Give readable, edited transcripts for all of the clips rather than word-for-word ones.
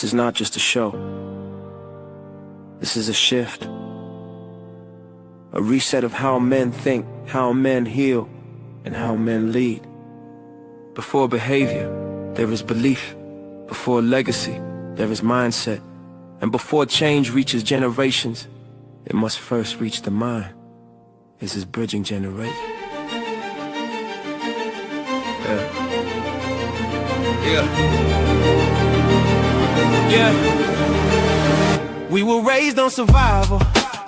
This is not just a show. This is a shift. A reset of how men think, how men heal, and how men lead. Before behavior, there is belief. Before legacy, there is mindset. And before change reaches generations, it must first reach the mind. This is bridging generations. Yeah. We were raised on survival,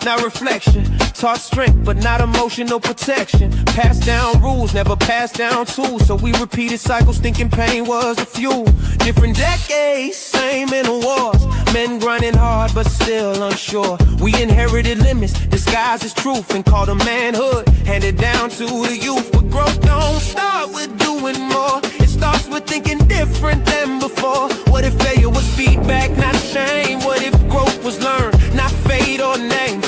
not reflection. Taught strength, but not emotional protection. Passed down rules, never passed down tools. So we repeated cycles, thinking pain was the fuel. Different decades, same mental wars. Men grinding hard, but still unsure. We inherited limits, disguised as truth, and called them manhood. Handed down to the youth. But growth don't start with doing more. It starts with thinking different than before. What if failure was feedback, not shame? What if growth was learned, not fate or name?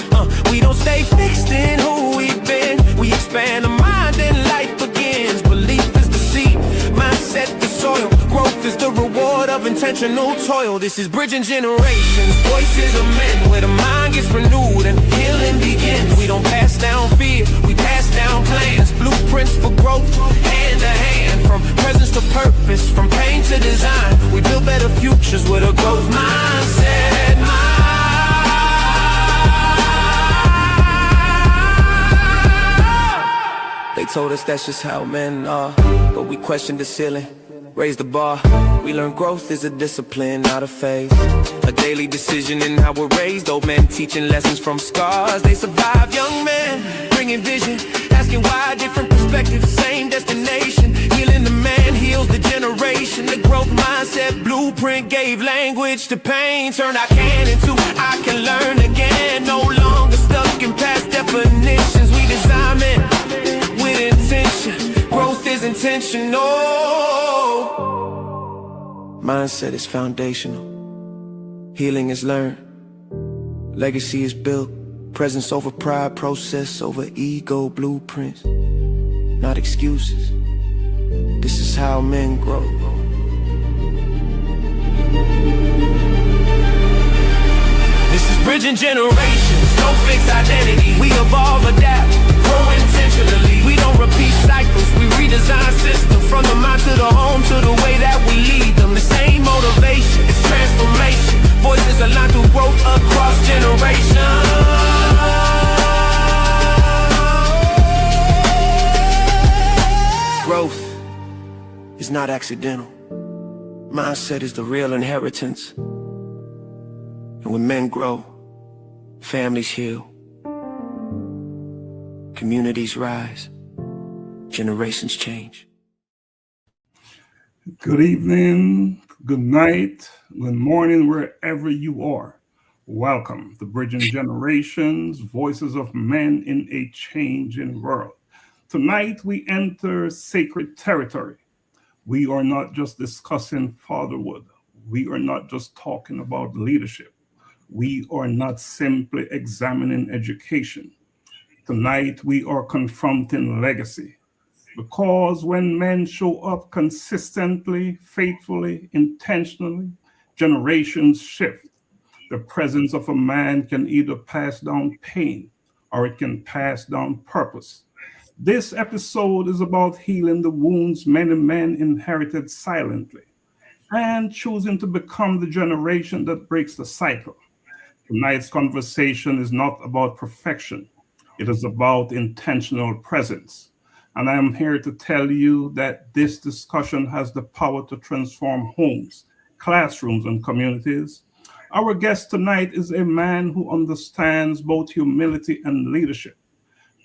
We don't stay fixed in who we've been. We expand the mind and life begins. Belief is the seed, mindset the soil. Growth is the reward of intentional toil. This is bridging generations. Voices of men where the mind gets renewed and healing begins. We don't pass down fear, we pass down plans. Blueprints for growth, hand to hand. From presence to purpose, from pain to design. We build better futures with a growth mindset. They told us that's just how men are, but we questioned the ceiling, raised the bar. We learned growth is a discipline, not a phase. A daily decision in how we're raised. Old men teaching lessons from scars. They survive, young men bringing vision, asking why different perspectives, same destination. Healing the man heals the generation. The growth mindset blueprint gave language to pain. Turn I can into I can learn again. No longer stuck in past definitions. We design men with intention. Growth is intentional. Mindset is foundational. Healing is learned. Legacy is built. Presence over pride, process over ego, blueprints, not excuses. This is how men grow. This is bridging generations, no fixed identity. We evolve, adapt, grow intentionally. We don't repeat cycles, we redesign systems. From the mind to the home to the way that we lead them. The same motivation, it's transformation. Voices aligned through growth across generations. Growth is not accidental. Mindset is the real inheritance. And when men grow, families heal, communities rise, generations change. Good evening, good night, good morning, wherever you are. Welcome to Bridging Generations, Voices of Men in a Changing World. Tonight we enter sacred territory. We are not just discussing fatherhood. We are not just talking about leadership. We are not simply examining education. Tonight we are confronting legacy. Because when men show up consistently, faithfully, intentionally, generations shift. The presence of a man can either pass down pain or it can pass down purpose. This episode is about healing the wounds many men inherited silently and choosing to become the generation that breaks the cycle. Tonight's conversation is not about perfection. It is about intentional presence. And I am here to tell you that this discussion has the power to transform homes, classrooms, and communities. Our guest tonight is a man who understands both humility and leadership.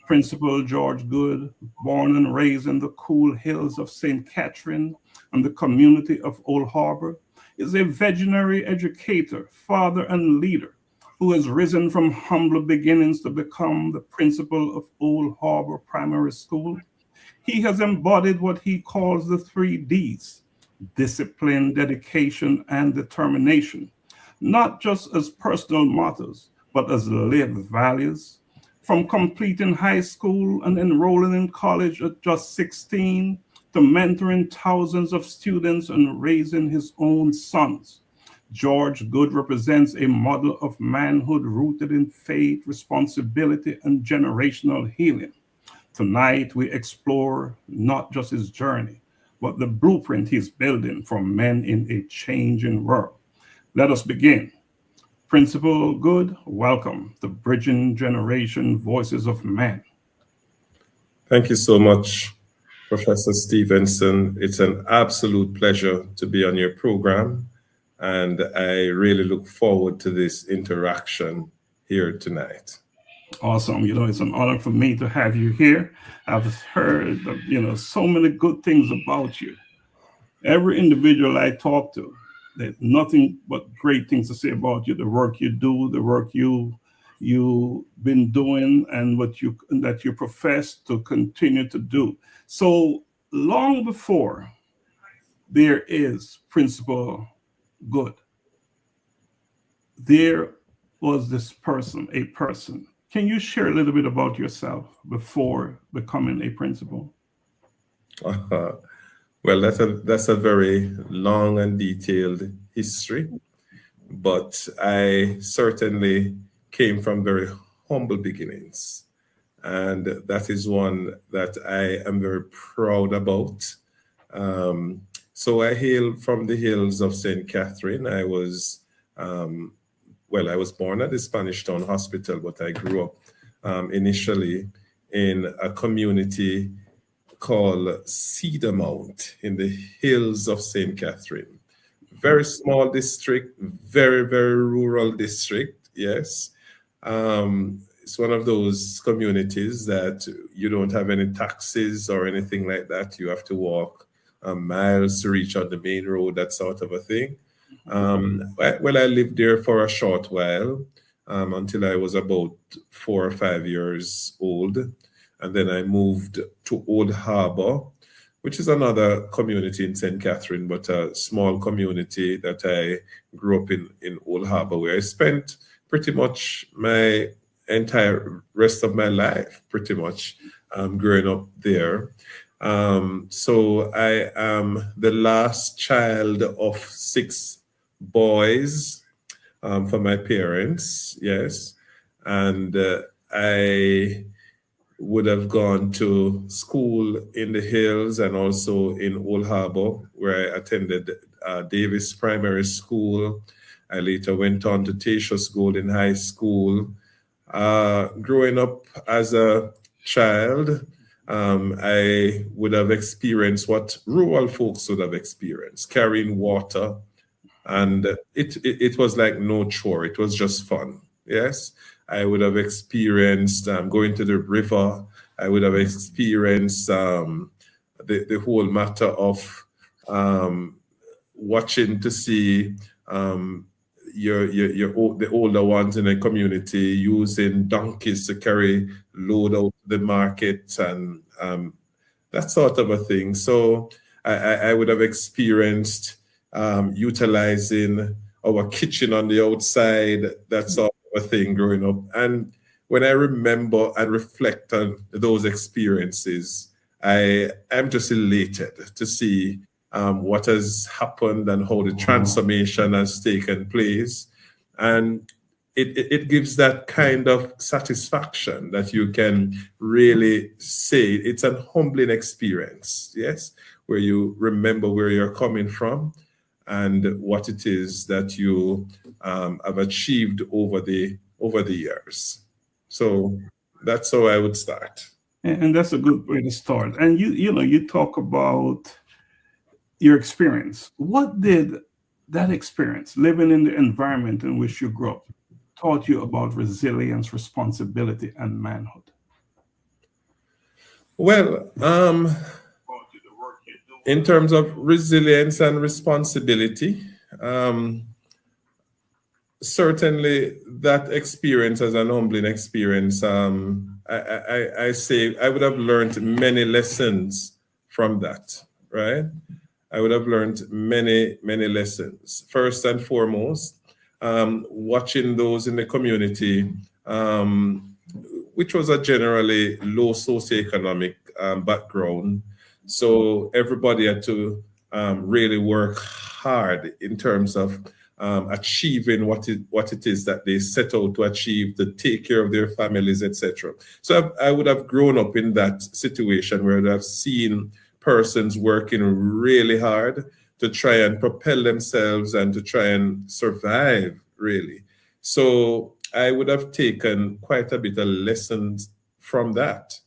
Principal George Goode, born and raised in the cool hills of St. Catherine and the community of Old Harbour, is a visionary educator, father, and leader who has risen from humble beginnings to become the principal of Old Harbour Primary School. He has embodied what he calls the 3 Ds: discipline, dedication, and determination, not just as personal mottos, but as lived values. From completing high school and enrolling in college at just 16 to mentoring thousands of students and raising his own sons. George Goode represents a model of manhood rooted in faith, responsibility, and generational healing. Tonight, we explore not just his journey, but the blueprint he's building for men in a changing world. Let us begin. Principal Goode, welcome to Bridging Generation Voices of Men. Thank you so much, Professor Stephenson. It's an absolute pleasure to be on your program, and I really look forward to this interaction here tonight. Awesome. It's an honor for me to have you here. I've heard, so many good things about you. Every individual I talk to, there's nothing but great things to say about you, the work you do, the work you've been doing, and that you profess to continue to do. So long before there is Principal Goode, there was this person, a person. Can you share a little bit about yourself before becoming a principal? Well, that's a very long and detailed history, but I certainly came from very humble beginnings, and that is one that I am very proud about. So I hail from the hills of St. Catherine. I was born at the Spanish Town Hospital, but I grew up initially in a community called Cedar Mount in the hills of St. Catherine. Very small district, very, very rural district, yes. It's one of those communities that you don't have any taxis or anything like that. You have to walk miles to reach on the main road, that sort of a thing. Well, I lived there for a short while until I was about 4 or 5 years old. And then I moved to Old Harbour, which is another community in St. Catherine, but a small community that I grew up in Old Harbour, where I spent pretty much my entire rest of my life, pretty much growing up there. So I am the last child of 6 boys for my parents, yes. And I would have gone to school in the hills and also in Old Harbour, where I attended Davis Primary School. I later went on to Tatius Golden High School. Growing up as a child, I would have experienced what rural folks would have experienced, carrying water. And it was like no chore. It was just fun. Yes. I would have experienced going to the river. I would have experienced the whole matter of watching to see the older ones in the community using donkeys to carry load out to the market and that sort of a thing. So I would have experienced utilizing our kitchen on the outside, that sort of a thing growing up. And when I remember and reflect on those experiences, I am just elated to see what has happened and how the transformation has taken place. And it gives that kind of satisfaction that you can really say it's an humbling experience, yes, where you remember where you're coming from and what it is that you have achieved over the years. So that's how I would start. And that's a good way to start. And you talk about your experience. What did that experience, living in the environment in which you grew up, taught you about resilience, responsibility, and manhood? Well, in terms of resilience and responsibility, certainly that experience as an humbling experience, I say I would have learned many lessons from that, right? I would have learned many, many lessons. First and foremost, watching those in the community, which was a generally low socioeconomic background. So everybody had to really work hard in terms of achieving what it is that they set out to achieve, to take care of their families, etc. So I would have grown up in that situation where I've seen persons working really hard to try and propel themselves and to try and survive, really. So I would have taken quite a bit of lessons from that.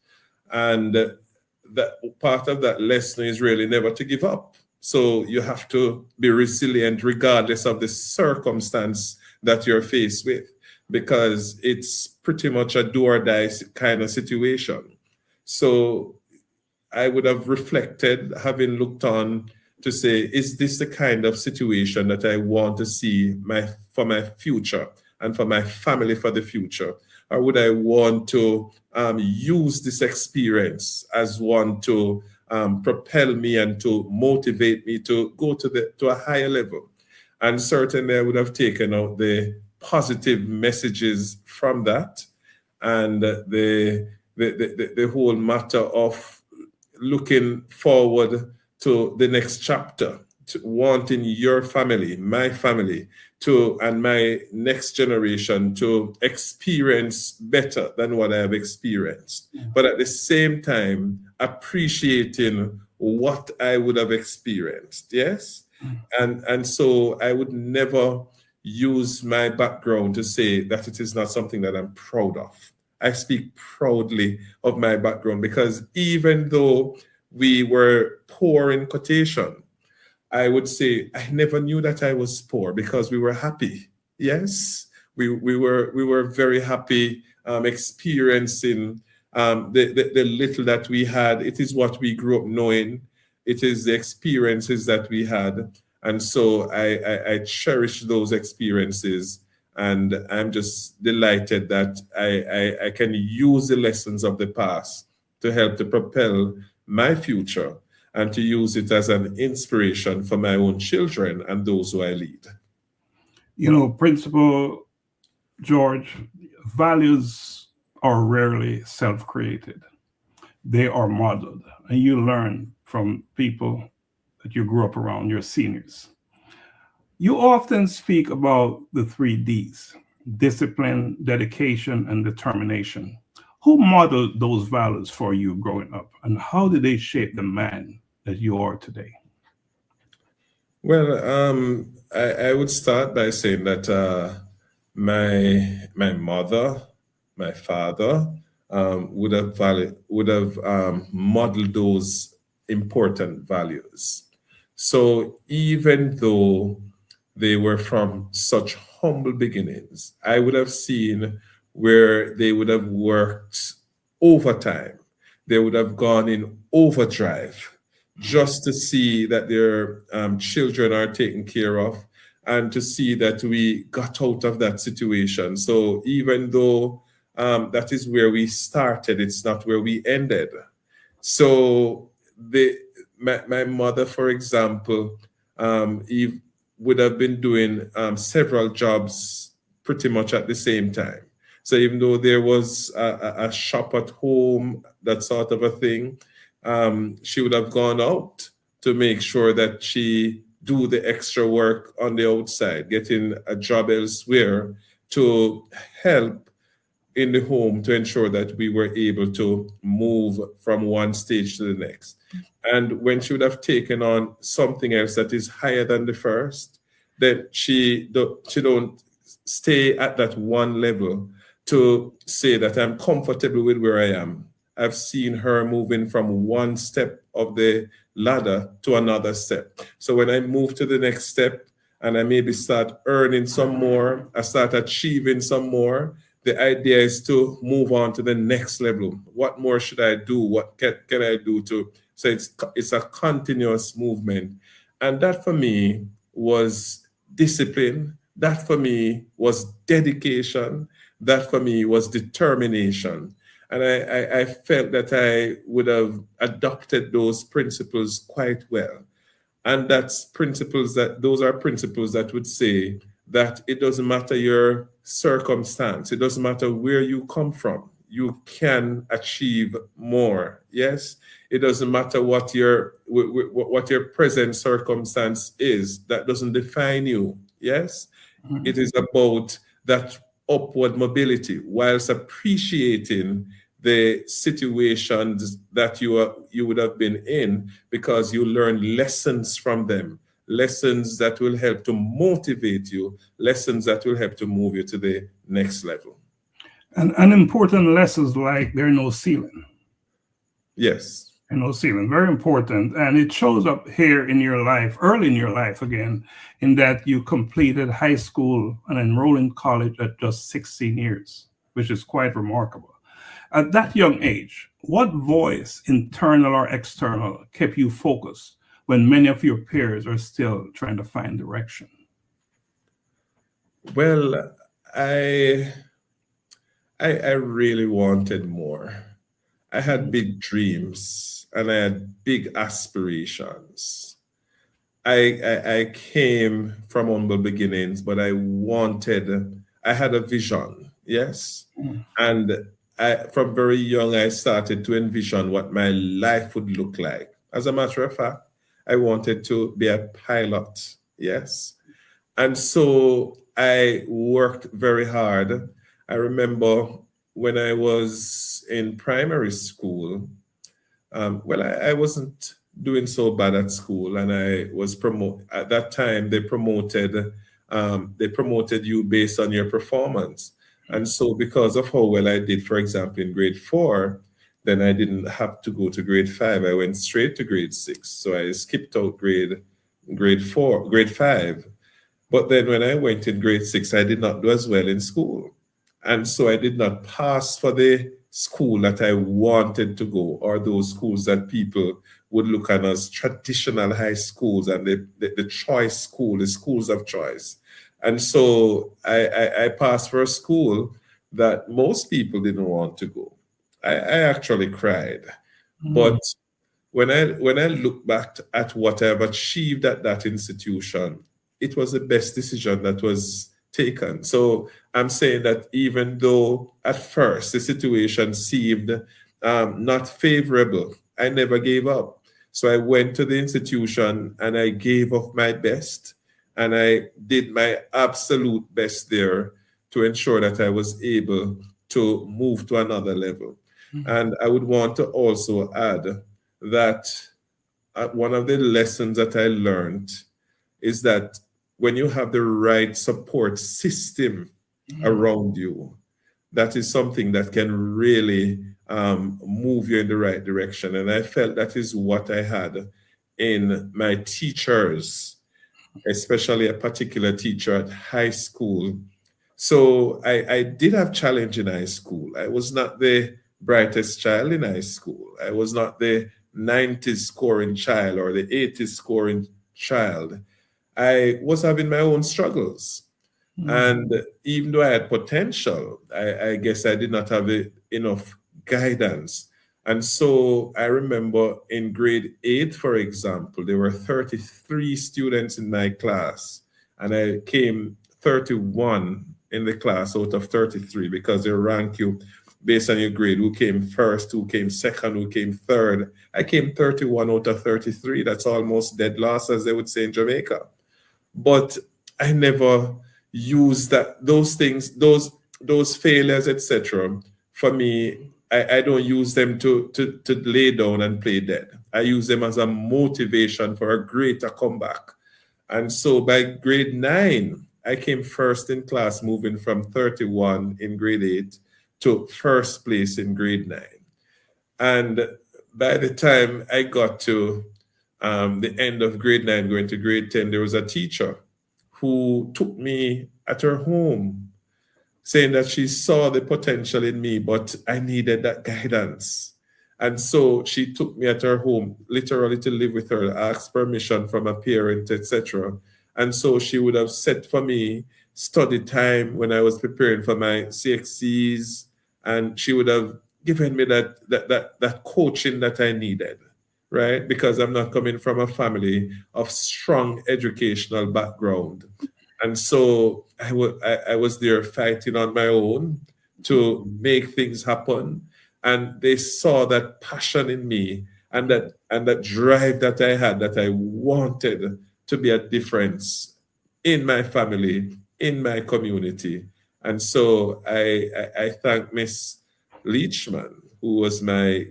And that part of that lesson is really never to give up. So you have to be resilient regardless of the circumstance that you're faced with, because it's pretty much a do or die kind of situation. So I would have reflected, having looked on, to say, is this the kind of situation that I want to see for my future and for my family for the future? Or would I want to use this experience as one to propel me and to motivate me to go to a higher level? And certainly I would have taken out the positive messages from that, and the whole matter of looking forward to the next chapter, to wanting your family, my family, and my next generation to experience better than what I have experienced. But at the same time, appreciating what I would have experienced, yes? And so I would never use my background to say that it is not something that I'm proud of. I speak proudly of my background, because even though we were poor in quotation, I would say I never knew that I was poor, because we were happy. Yes, we were very happy experiencing the little that we had. It is what we grew up knowing. It is the experiences that we had. And so I cherish those experiences. And I'm just delighted that I can use the lessons of the past to help to propel my future, and to use it as an inspiration for my own children and those who I lead. You know, Principal George, values are rarely self-created. They are modeled, and you learn from people that you grew up around, your seniors. You often speak about the 3Ds: discipline, dedication, and determination. Who modeled those values for you growing up, and how did they shape the man that you are today? Well, I would start by saying that my mother, my father, would have modeled those important values. So even though they were from such humble beginnings, I would have seen where they would have worked overtime. They would have gone in overdrive just to see that their children are taken care of, and to see that we got out of that situation. So even though that is where we started, it's not where we ended. So my mother, for example, would have been doing several jobs pretty much at the same time. So even though there was a shop at home, that sort of a thing, she would have gone out to make sure that she do the extra work on the outside, getting a job elsewhere to help in the home to ensure that we were able to move from one stage to the next. And when she would have taken on something else that is higher than the first, then she don't stay at that one level to say that I'm comfortable with where I am. I've seen her moving from one step of the ladder to another step. So when I move to the next step and I maybe start earning some more, I start achieving some more, the idea is to move on to the next level. What more should I do? What can I do to? So it's a continuous movement. And that for me was discipline. That for me was dedication. That for me was determination. And I felt that I would have adopted those principles quite well. And those are principles that would say that it doesn't matter your circumstance, it doesn't matter where you come from, you can achieve more. Yes, it doesn't matter what your present circumstance is, that doesn't define you. Yes, it is about that upward mobility, whilst appreciating the situations that you would have been in, because you learn lessons from them, lessons that will help to motivate you, lessons that will help to move you to the next level. And important lessons like there are no ceiling. Yes. And no ceiling, very important. And it shows up here in your life, early in your life again, in that you completed high school and enrolled in college at just 16 years, which is quite remarkable. At that young age, what voice, internal or external, kept you focused when many of your peers are still trying to find direction? Well, I really wanted more. I had big dreams and I had big aspirations. I came from humble beginnings, but I had a vision, yes. And from very young, I started to envision what my life would look like. As a matter of fact, I wanted to be a pilot, yes. And so I worked very hard. I remember when I was in primary school, I wasn't doing so bad at school, and I was promoted. At that time, they promoted you based on your performance. And so because of how well I did, for example, in grade 4, then I didn't have to go to grade 5. I went straight to grade 6. So I skipped out grade 5. But then when I went in grade 6, I did not do as well in school. And so I did not pass for the school that I wanted to go, or those schools that people would look at as traditional high schools and the choice school, the schools of choice. And so I passed for a school that most people didn't want to go. I actually cried. But when I look back at what I've achieved at that institution, it was the best decision that was taken. So I'm saying that even though at first the situation seemed not favorable, I never gave up. So I went to the institution and I gave of my best, and I did my absolute best there to ensure that I was able to move to another level. And I would want to also add that one of the lessons that I learned is that when you have the right support system around you, that is something that can really move you in the right direction. And I felt that is what I had in my teachers, especially a particular teacher at high school. So I did have challenge in high school. I was not the brightest child in high school. I was not the 90s scoring child or the 80s scoring child. I was having my own struggles. And even though I had potential, I guess I did not have enough guidance. And so I remember in grade 8, for example, there were 33 students in my class, and I came 31 in the class out of 33, because they rank you based on your grade, who came first, who came second, who came third. I came 31 out of 33. That's almost dead last, as they would say in Jamaica. But I never used those things, those failures, etc. For me, I don't use them to lay down and play dead. I use them as a motivation for a greater comeback. And so by grade 9, I came first in class, moving from 31 in grade 8 to first place in grade 9. And by the time I got to the end of grade 9, going to grade 10, there was a teacher who took me at her home, saying that she saw the potential in me, but I needed that guidance. And so she took me at her home, literally to live with her, asked permission from a parent, etc. And so she would have set for me study time when I was preparing for my CXCs, and she would have given me that coaching that I needed, right? Because I'm not coming from a family of strong educational background. And so I was there fighting on my own to make things happen. And they saw that passion in me and that drive that I had, that I wanted to be a difference in my family, in my community. And so I thank Miss Leachman, who was my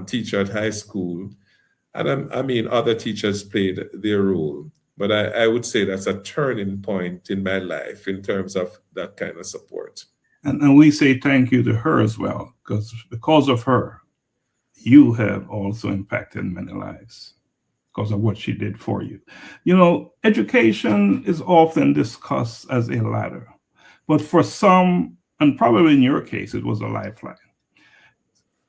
teacher at high school. And I mean, other teachers played their role. But I would say that's a turning point in my life in terms of that kind of support. And we say thank you to her as well, because of her, you have also impacted many lives because of what she did for you. You know, education is often discussed as a ladder, but for some, and probably in your case, it was a lifeline.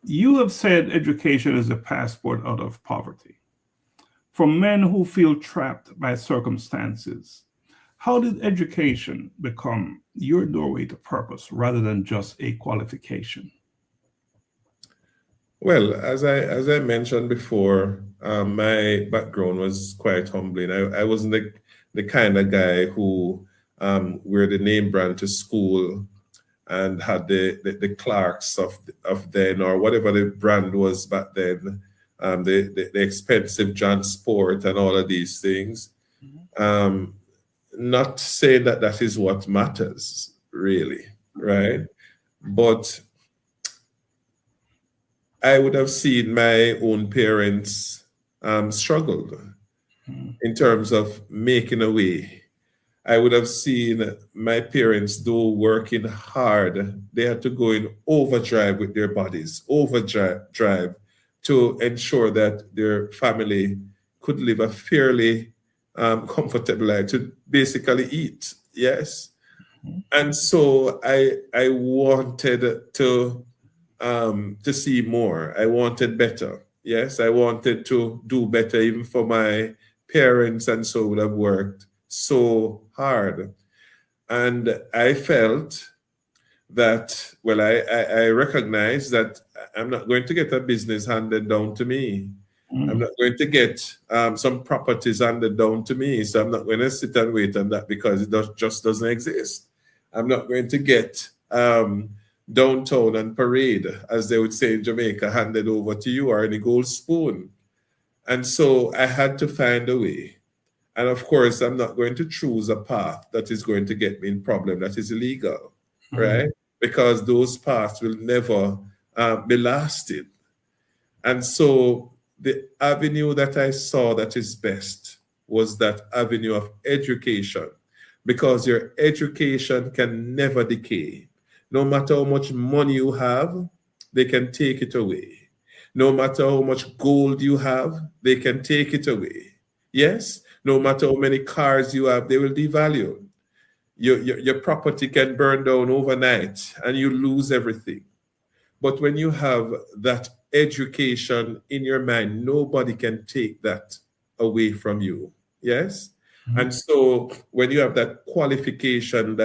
You have said education is a passport out of poverty. For men who feel trapped by circumstances, how did education become your doorway to purpose rather than just a qualification? Well, as I mentioned before, my background was quite humbling. I wasn't the kind of guy who wear the name brand to school and had the Clarks of then, or whatever the brand was back then, the expensive John Sport and all of these things. Not saying that that is what matters, really, right? But I would have seen my own parents struggled in terms of making a way. I would have seen my parents, though working hard, they had to go in overdrive with their bodies, overdrive to ensure that their family could live a fairly comfortable life, to basically eat. Yes. And so I wanted to see more. I wanted better. Yes, I wanted to do better even for my parents, and so would have worked so hard. And I felt that, well, I recognize that I'm not going to get a business handed down to me. I'm not going to get some properties handed down to me. So I'm not going to sit and wait on that because it just doesn't exist. I'm not going to get downtown and parade, as they would say in Jamaica, handed over to you, or any gold spoon. And so I had to find a way. And of course, I'm not going to choose a path that is going to get me in problem that is illegal, right? Because those paths will never be lasting. And so the avenue that I saw that is best was that avenue of education, because your education can never decay. No matter how much money you have, they can take it away. No matter how much gold you have, they can take it away. Yes? No matter how many cars you have, they will devalue. Your property can burn down overnight and you lose everything. But when you have that education in your mind, nobody can take that away from you. Yes? And so when you have that qualification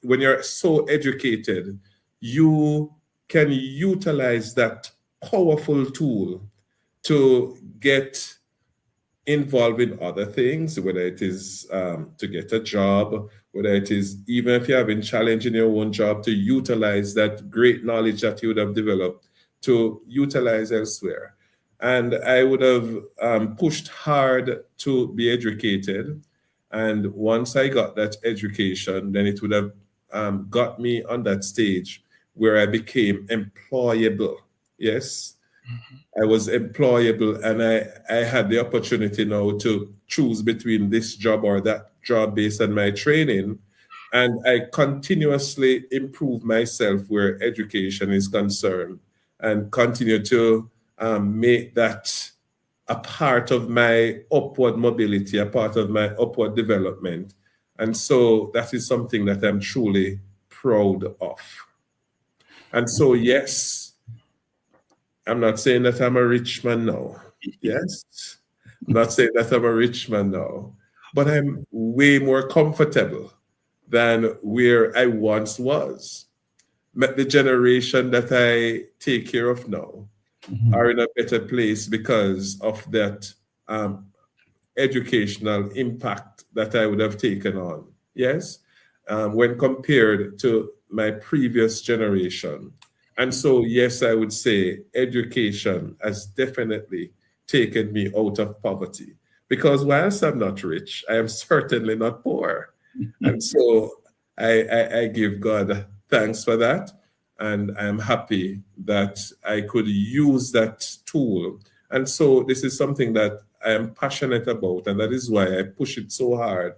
when you're so educated, you can utilize that powerful tool to get involved in other things, whether it is to get a job, whether it is, even if you're having challenge in your own job, to utilize that great knowledge that you would have developed to utilize elsewhere. And I would have pushed hard to be educated. And once I got that education, then it would have got me on that stage where I became employable. Yes, I was employable, and I had the opportunity now to choose between this job or that job based on my training. And I continuously improve myself where education is concerned, and continue to make that a part of my upward mobility, a part of my upward development. And so that is something that I'm truly proud of. And so, yes, I'm not saying that I'm a rich man now. Yes, I'm not saying that I'm a rich man now, but I'm way more comfortable than where I once was. The generation that I take care of now are in a better place because of that educational impact that I would have taken on. Yes, when compared to my previous generation. And so, yes, I would say education has definitely taken me out of poverty. because whilst I'm not rich, I am certainly not poor. And so I give God thanks for that. And I'm happy that I could use that tool. And so this is something that I am passionate about. And that is why I push it so hard,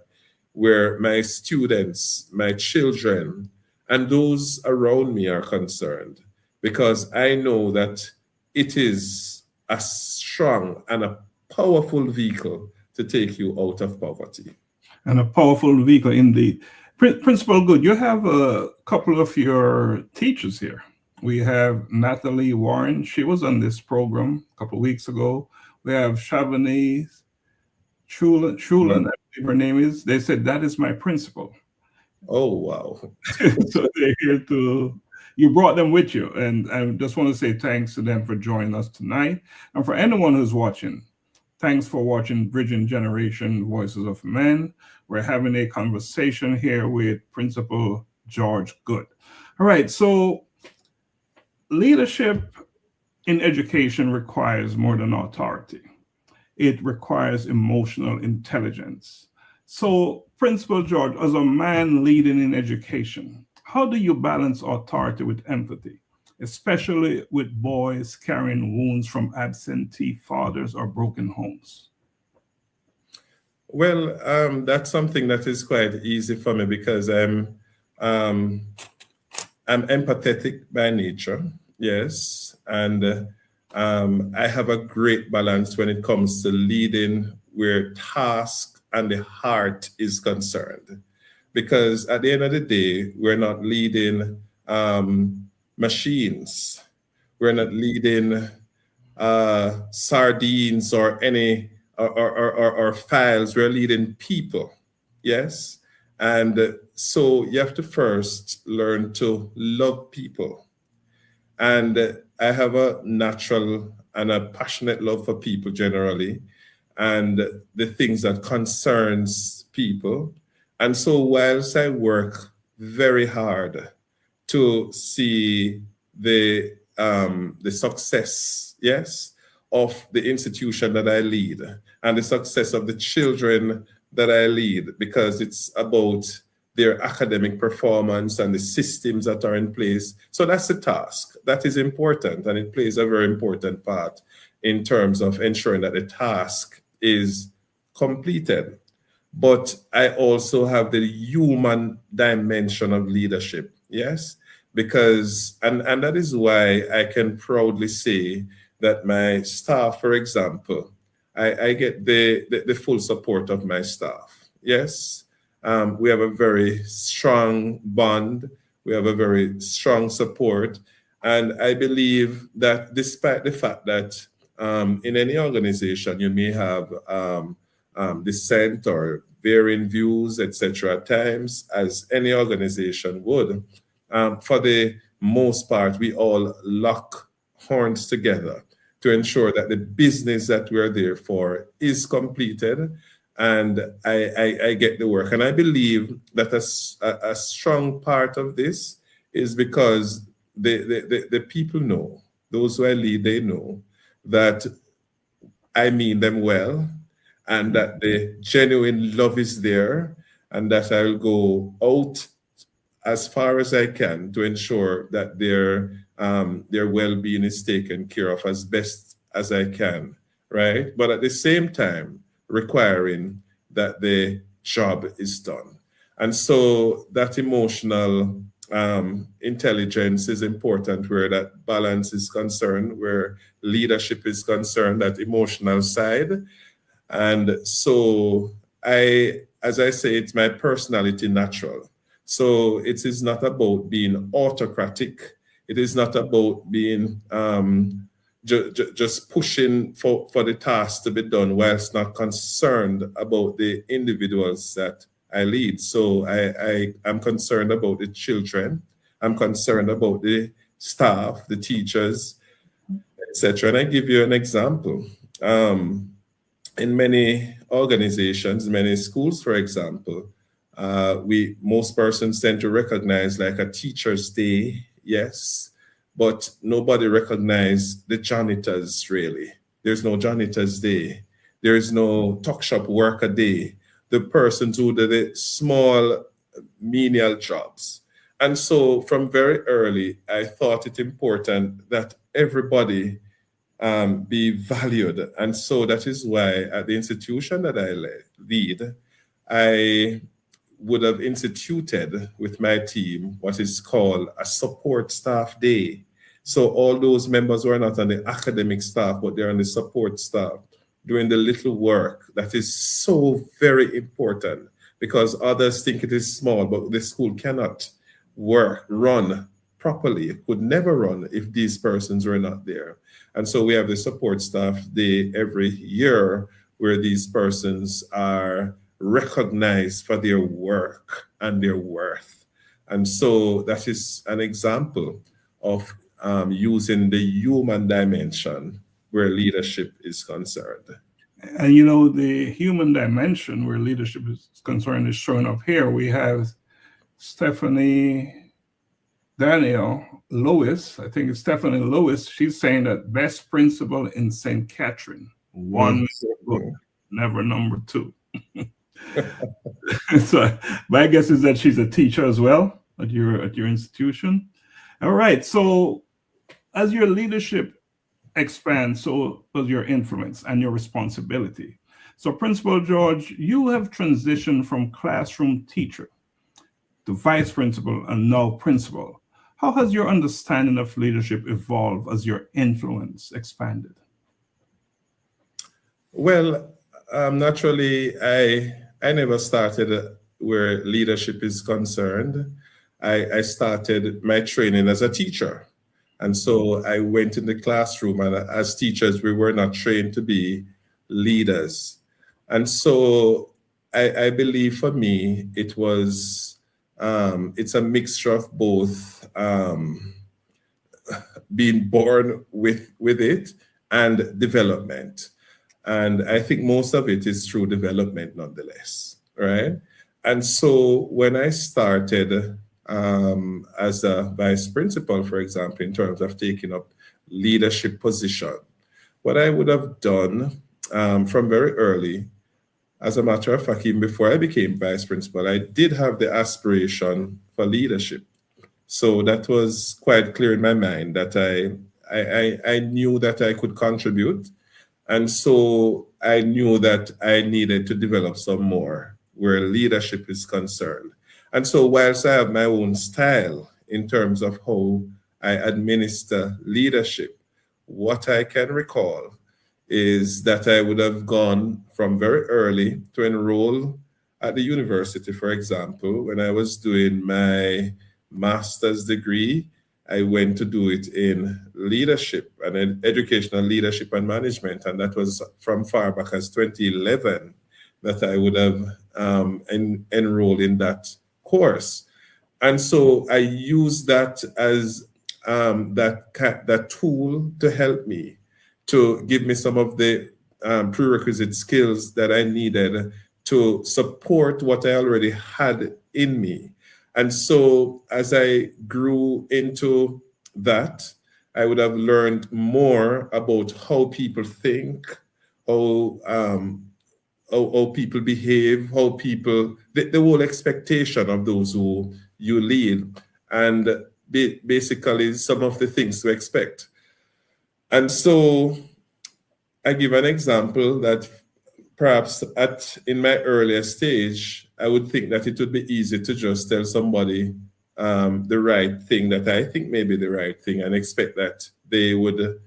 where my students, my children, and those around me are concerned, because I know that it is a strong and a powerful vehicle to take you out of poverty. And a powerful vehicle indeed. Principal Goode, you have a couple of your teachers here. We have Natalie Warren. She was on this program a couple of weeks ago. We have Shavani Shulan, I believe her name is. They said, that is my principal. Oh, wow. So they're here to, you brought them with you. And I just want to say thanks to them for joining us tonight. And for anyone who's watching, thanks for watching Bridging Generation Voices of Men. We're having a conversation here with Principal George Goode. All right, so leadership in education requires more than authority. It requires emotional intelligence. So, Principal George, as a man leading in education, how do you balance authority with empathy, especially with boys carrying wounds from absentee fathers or broken homes? Well, that's something that is quite easy for me, because I'm empathetic by nature, yes, and I have a great balance when it comes to leading where task and the heart is concerned. Because at the end of the day, we're not leading machines. We're not leading sardines or any or files. We're leading people. Yes. And so you have to first learn to love people. And I have a natural and a passionate love for people generally, and the things that concerns people. And so whilst I work very hard to see the success, yes, of the institution that I lead, and the success of the children that I lead, because it's about their academic performance and the systems that are in place. So that's the task. That is important, and it plays a very important part in terms of ensuring that the task is completed. But I also have the human dimension of leadership, yes? Because, and that is why I can proudly say that my staff, for example, I get the full support of my staff, yes? We have a very strong bond. We have a very strong support. And I believe that despite the fact that in any organization, you may have dissent or varying views, etc. at times, as any organization would, for the most part, we all lock horns together to ensure that the business that we're there for is completed, and I get the work. And I believe that a strong part of this is because the people know, those who I lead, they know that I mean them well, and that the genuine love is there, and that I will go out as far as I can to ensure that their well-being is taken care of as best as I can, right? But at the same time, requiring that the job is done. And so that emotional intelligence is important where that balance is concerned, where leadership is concerned, that emotional side. And so as I say, it's my personality natural. So it is not about being autocratic. It is not about being just pushing for the task to be done whilst not concerned about the individuals that I lead. So I am concerned about the children. I'm concerned about the staff, the teachers, etc. And I give you an example. In many organizations, many schools, for example, most persons tend to recognize like a teacher's day, yes, but nobody recognize the janitors really. There's no janitor's day. There is no tuck shop work a day. The persons who did the small menial jobs. And so from very early, I thought it important that everybody be valued. And so that is why at the institution that I lead, I would have instituted with my team what is called a support staff day. So all those members who are not on the academic staff, but they're on the support staff, doing the little work that is so very important, because others think it is small, but the school cannot run properly. It could never run if these persons were not there. And so we have the support staff day every year where these persons are recognized for their work and their worth. And so that is an example of using the human dimension where leadership is concerned. And you know, the human dimension where leadership is concerned is showing up here. We have Stephanie Daniel Lewis, I think it's Stephanie Lewis. She's saying that best principal in St. Catherine, one book, never number two. So my guess is that she's a teacher as well at your institution. All right. So as your leadership expands, so does your influence and your responsibility. So Principal George, you have transitioned from classroom teacher to vice principal and now principal. How has your understanding of leadership evolved as your influence expanded? Well, naturally, I never started where leadership is concerned. I started my training as a teacher. And so I went in the classroom, and as teachers, we were not trained to be leaders. And so I believe for me, it was, it's a mixture of both being born with it and development. And I think most of it is through development nonetheless, right? And so when I started as a vice principal, for example, in terms of taking up leadership position, what I would have done from very early, as a matter of fact, even before I became vice principal, I did have the aspiration for leadership. So that was quite clear in my mind that I knew that I could contribute. And so I knew that I needed to develop some more where leadership is concerned. And so whilst I have my own style in terms of how I administer leadership, what I can recall is that I would have gone from very early to enroll at the university. For example, when I was doing my master's degree, I went to do it in leadership and in educational leadership and management. And that was from far back as 2011 that I would have enrolled in that course. And so I used that as that tool to help me, to give me some of the prerequisite skills that I needed to support what I already had in me. And so as I grew into that, I would have learned more about how people think, how people behave, how people, the whole expectation of those who you lead, and basically some of the things to expect. And so I give an example that perhaps in my earlier stage, I would think that it would be easy to just tell somebody the right thing that I think may be the right thing and expect that they would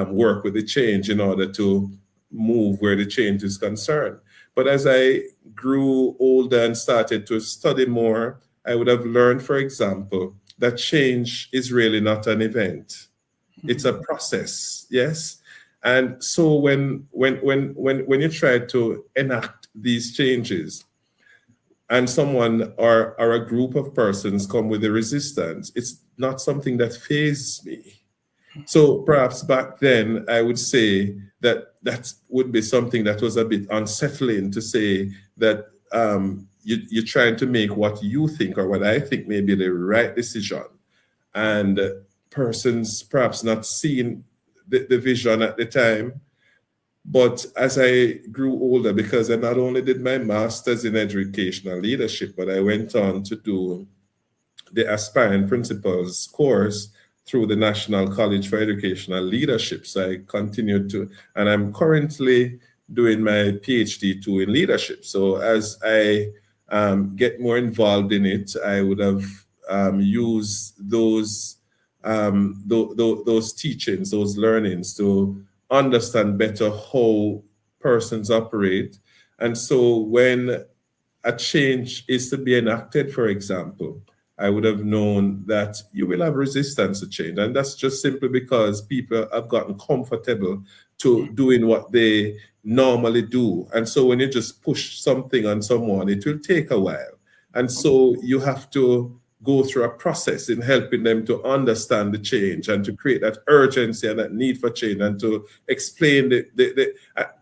work with the change in order to move where the change is concerned. But as I grew older and started to study more, I would have learned, for example, that change is really not an event. It's a process, yes? And so when you try to enact these changes and someone or a group of persons come with a resistance, it's not something that phases me. So perhaps back then I would say that would be something that was a bit unsettling, to say that you're trying to make what you think or what I think may be the right decision, and persons perhaps not seeing the vision at the time. But as I grew older, because I not only did my master's in educational leadership, but I went on to do the aspiring principals course through the National College for Educational Leadership. So I continued to, and I'm currently doing my PhD too in leadership. So as I get more involved in it, I would have used those teachings, those learnings to understand better how persons operate. And so when a change is to be enacted, for example, I would have known that you will have resistance to change. And that's just simply because people have gotten comfortable to doing what they normally do. And so when you just push something on someone, it will take a while. And so you have to go through a process in helping them to understand the change and to create that urgency and that need for change, and to explain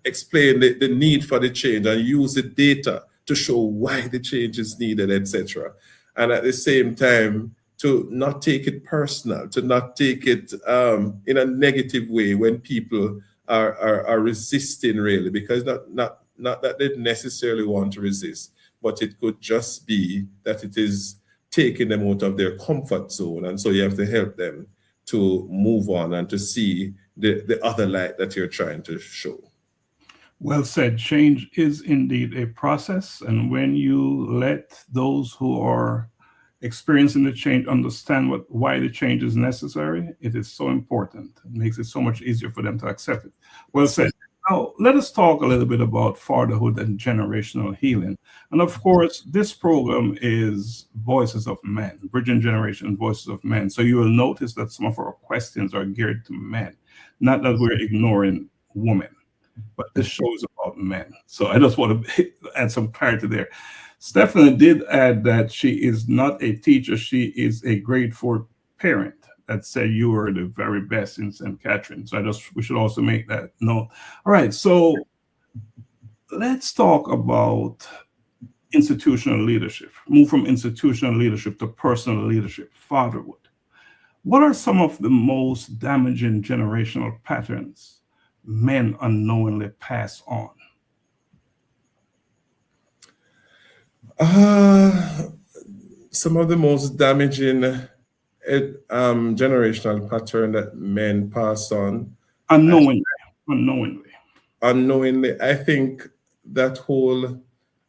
explain the need for the change and use the data to show why the change is needed, etc. And at the same time, to not take it personal, to not take it in a negative way when people are resisting, really, because not that they necessarily want to resist, but it could just be that it is taking them out of their comfort zone. And so you have to help them to move on and to see the other light that you're trying to show. Well said. Change is indeed a process. And when you let those who are experiencing the change understand why the change is necessary, it is so important. It makes it so much easier for them to accept it. Well said. Now, let us talk a little bit about fatherhood and generational healing. And of course, this program is Voices of Men, Bridging Generation Voices of Men. So you will notice that some of our questions are geared to men, not that we're ignoring women, but this show is about men. So I just want to add some clarity there. Stephanie did add that she is not a teacher. She is a grade 4 parent that said you were the very best in St. Catherine. So we should also make that note. All right, so let's talk about institutional leadership. Move from institutional leadership to personal leadership, fatherhood. What are some of the most damaging generational patterns men unknowingly pass on? Some of the most damaging generational pattern that men pass on Unknowingly. I think that whole,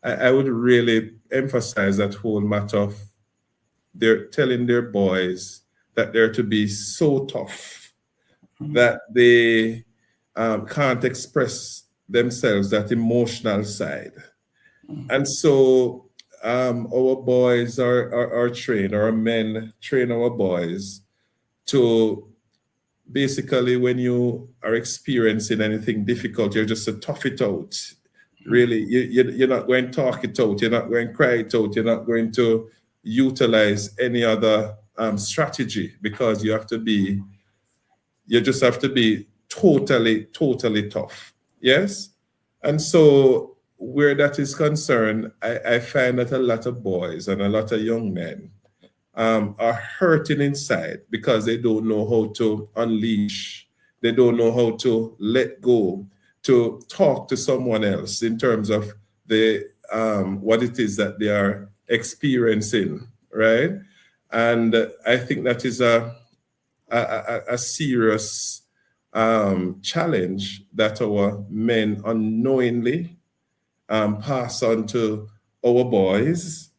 I would really emphasize that whole matter of they're telling their boys that they're to be so tough that they can't express themselves, that emotional side. And so our boys are trained, our men train our boys to basically, when you are experiencing anything difficult, you're just to tough it out. Really, you're not going to talk it out, you're not going to cry it out, you're not going to utilize any other strategy, because you just have to be totally tough. Yes? And so where that is concerned, I find that a lot of boys and a lot of young men are hurting inside because they don't know how to unleash, they don't know how to let go, to talk to someone else in terms of the what it is that they are experiencing, right? And I think that is a serious challenge that our men unknowingly pass on to our boys,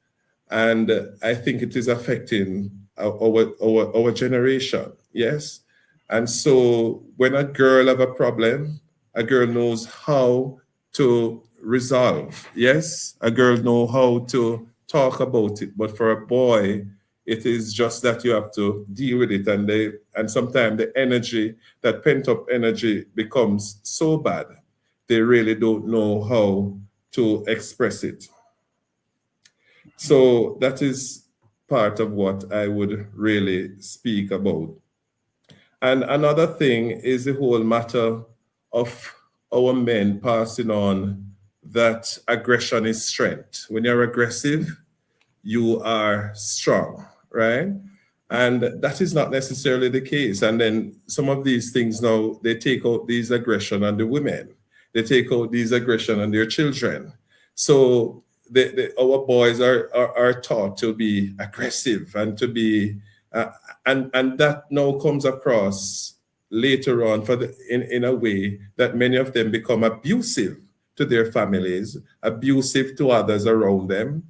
and I think it is affecting our generation. Yes, and so when a girl have a problem, a girl knows how to resolve. Yes, a girl know how to talk about it, but for a boy, it is just that you have to deal with it, and sometimes the energy, that pent up energy, becomes so bad they really don't know how to express it. So that is part of what I would really speak about. And another thing is the whole matter of our men passing on that aggression is strength. When you're aggressive, you are strong, right? And that is not necessarily the case. And then some of these things now, they take out these aggression on the women. they take out these aggression on their children. So our boys are taught to be aggressive and to be, and that now comes across later on in a way that many of them become abusive to their families, abusive to others around them.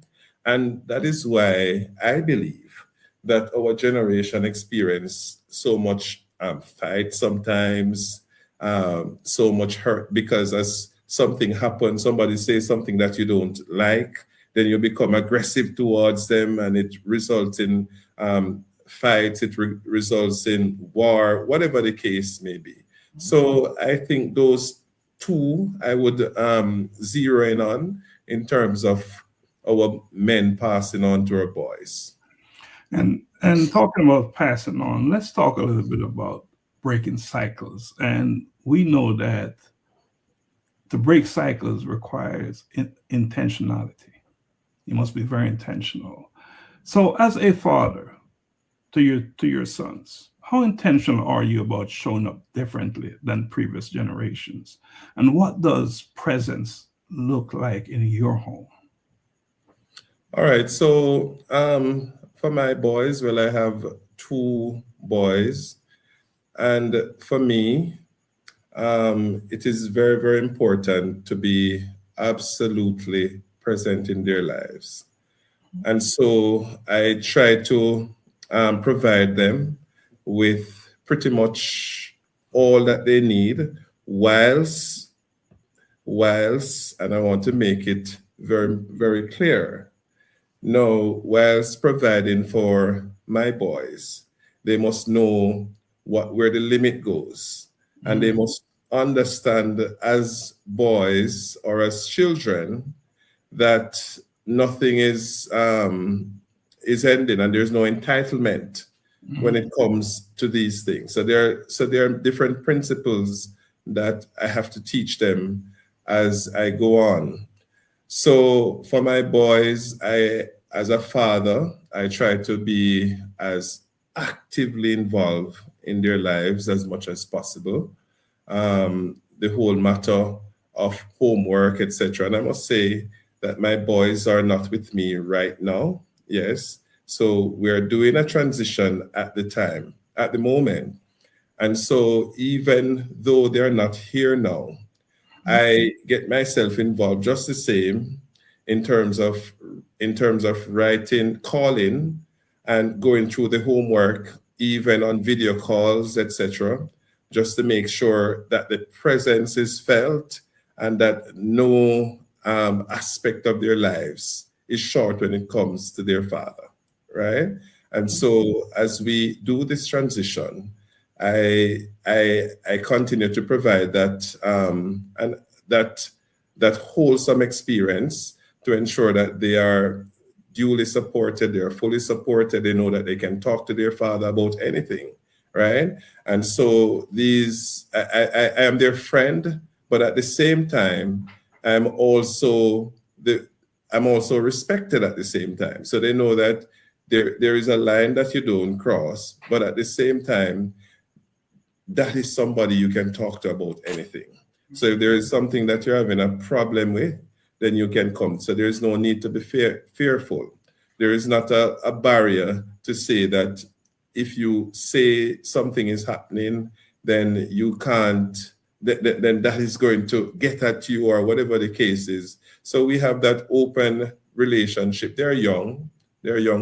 And that is why I believe that our generation experienced so much fight sometimes, so much hurt, because as something happens, somebody says something that you don't like, then you become aggressive towards them, and it results in fights, it results in war, whatever the case may be. So I think those two I would zero in on in terms of our men passing on to our boys. And talking about passing on, let's talk a little bit about breaking cycles. And we know that to break cycles requires intentionality. You must be very intentional. So as a father to your sons, how intentional are you about showing up differently than previous generations? And what does presence look like in your home? All right. So for my boys, well, I have two boys. And for me, it is very, very important to be absolutely present in their lives. And so I try to provide them with pretty much all that they need, whilst, and I want to make it very, very clear. No, whilst providing for my boys, they must know where the limit goes. And they must understand as boys or as children that nothing is ending, and there's no entitlement when it comes to these things. So there are different principles that I have to teach them as I go on. So for my boys, as a father, I try to be as actively involved in their lives as much as possible. The whole matter of homework, etc. And I must say that my boys are not with me right now. Yes. So we're doing a transition at the moment. And so even though they're not here now, I get myself involved just the same in terms of writing, calling, and going through the homework, even on video calls, etc., just to make sure that the presence is felt and that no aspect of their lives is short when it comes to their father, right? And so as we do this transition, I continue to provide that and that wholesome experience to ensure that they are duly supported, they are fully supported, they know that they can talk to their father about anything, right? And so I am their friend, but at the same time, I'm also respected at the same time. So they know that there is a line that you don't cross, but at the same time, that is somebody you can talk to about anything. So if there is something that you're having a problem with, then you can come. So there is no need to be fearful. There is not a barrier to say that if you say something is happening, then you can't, then that is going to get at you or whatever the case is. So we have that open relationship. They're young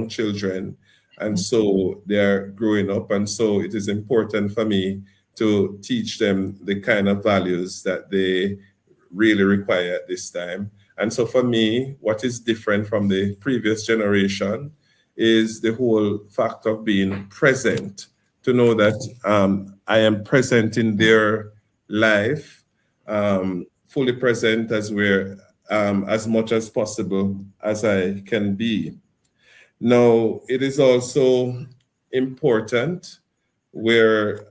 children, and so they're growing up. And so it is important for me to teach them the kind of values that they really require at this time. And so for me, what is different from the previous generation is the whole fact of being present, to know that I am present in their life, fully present as much as possible as I can be. Now, it is also important we're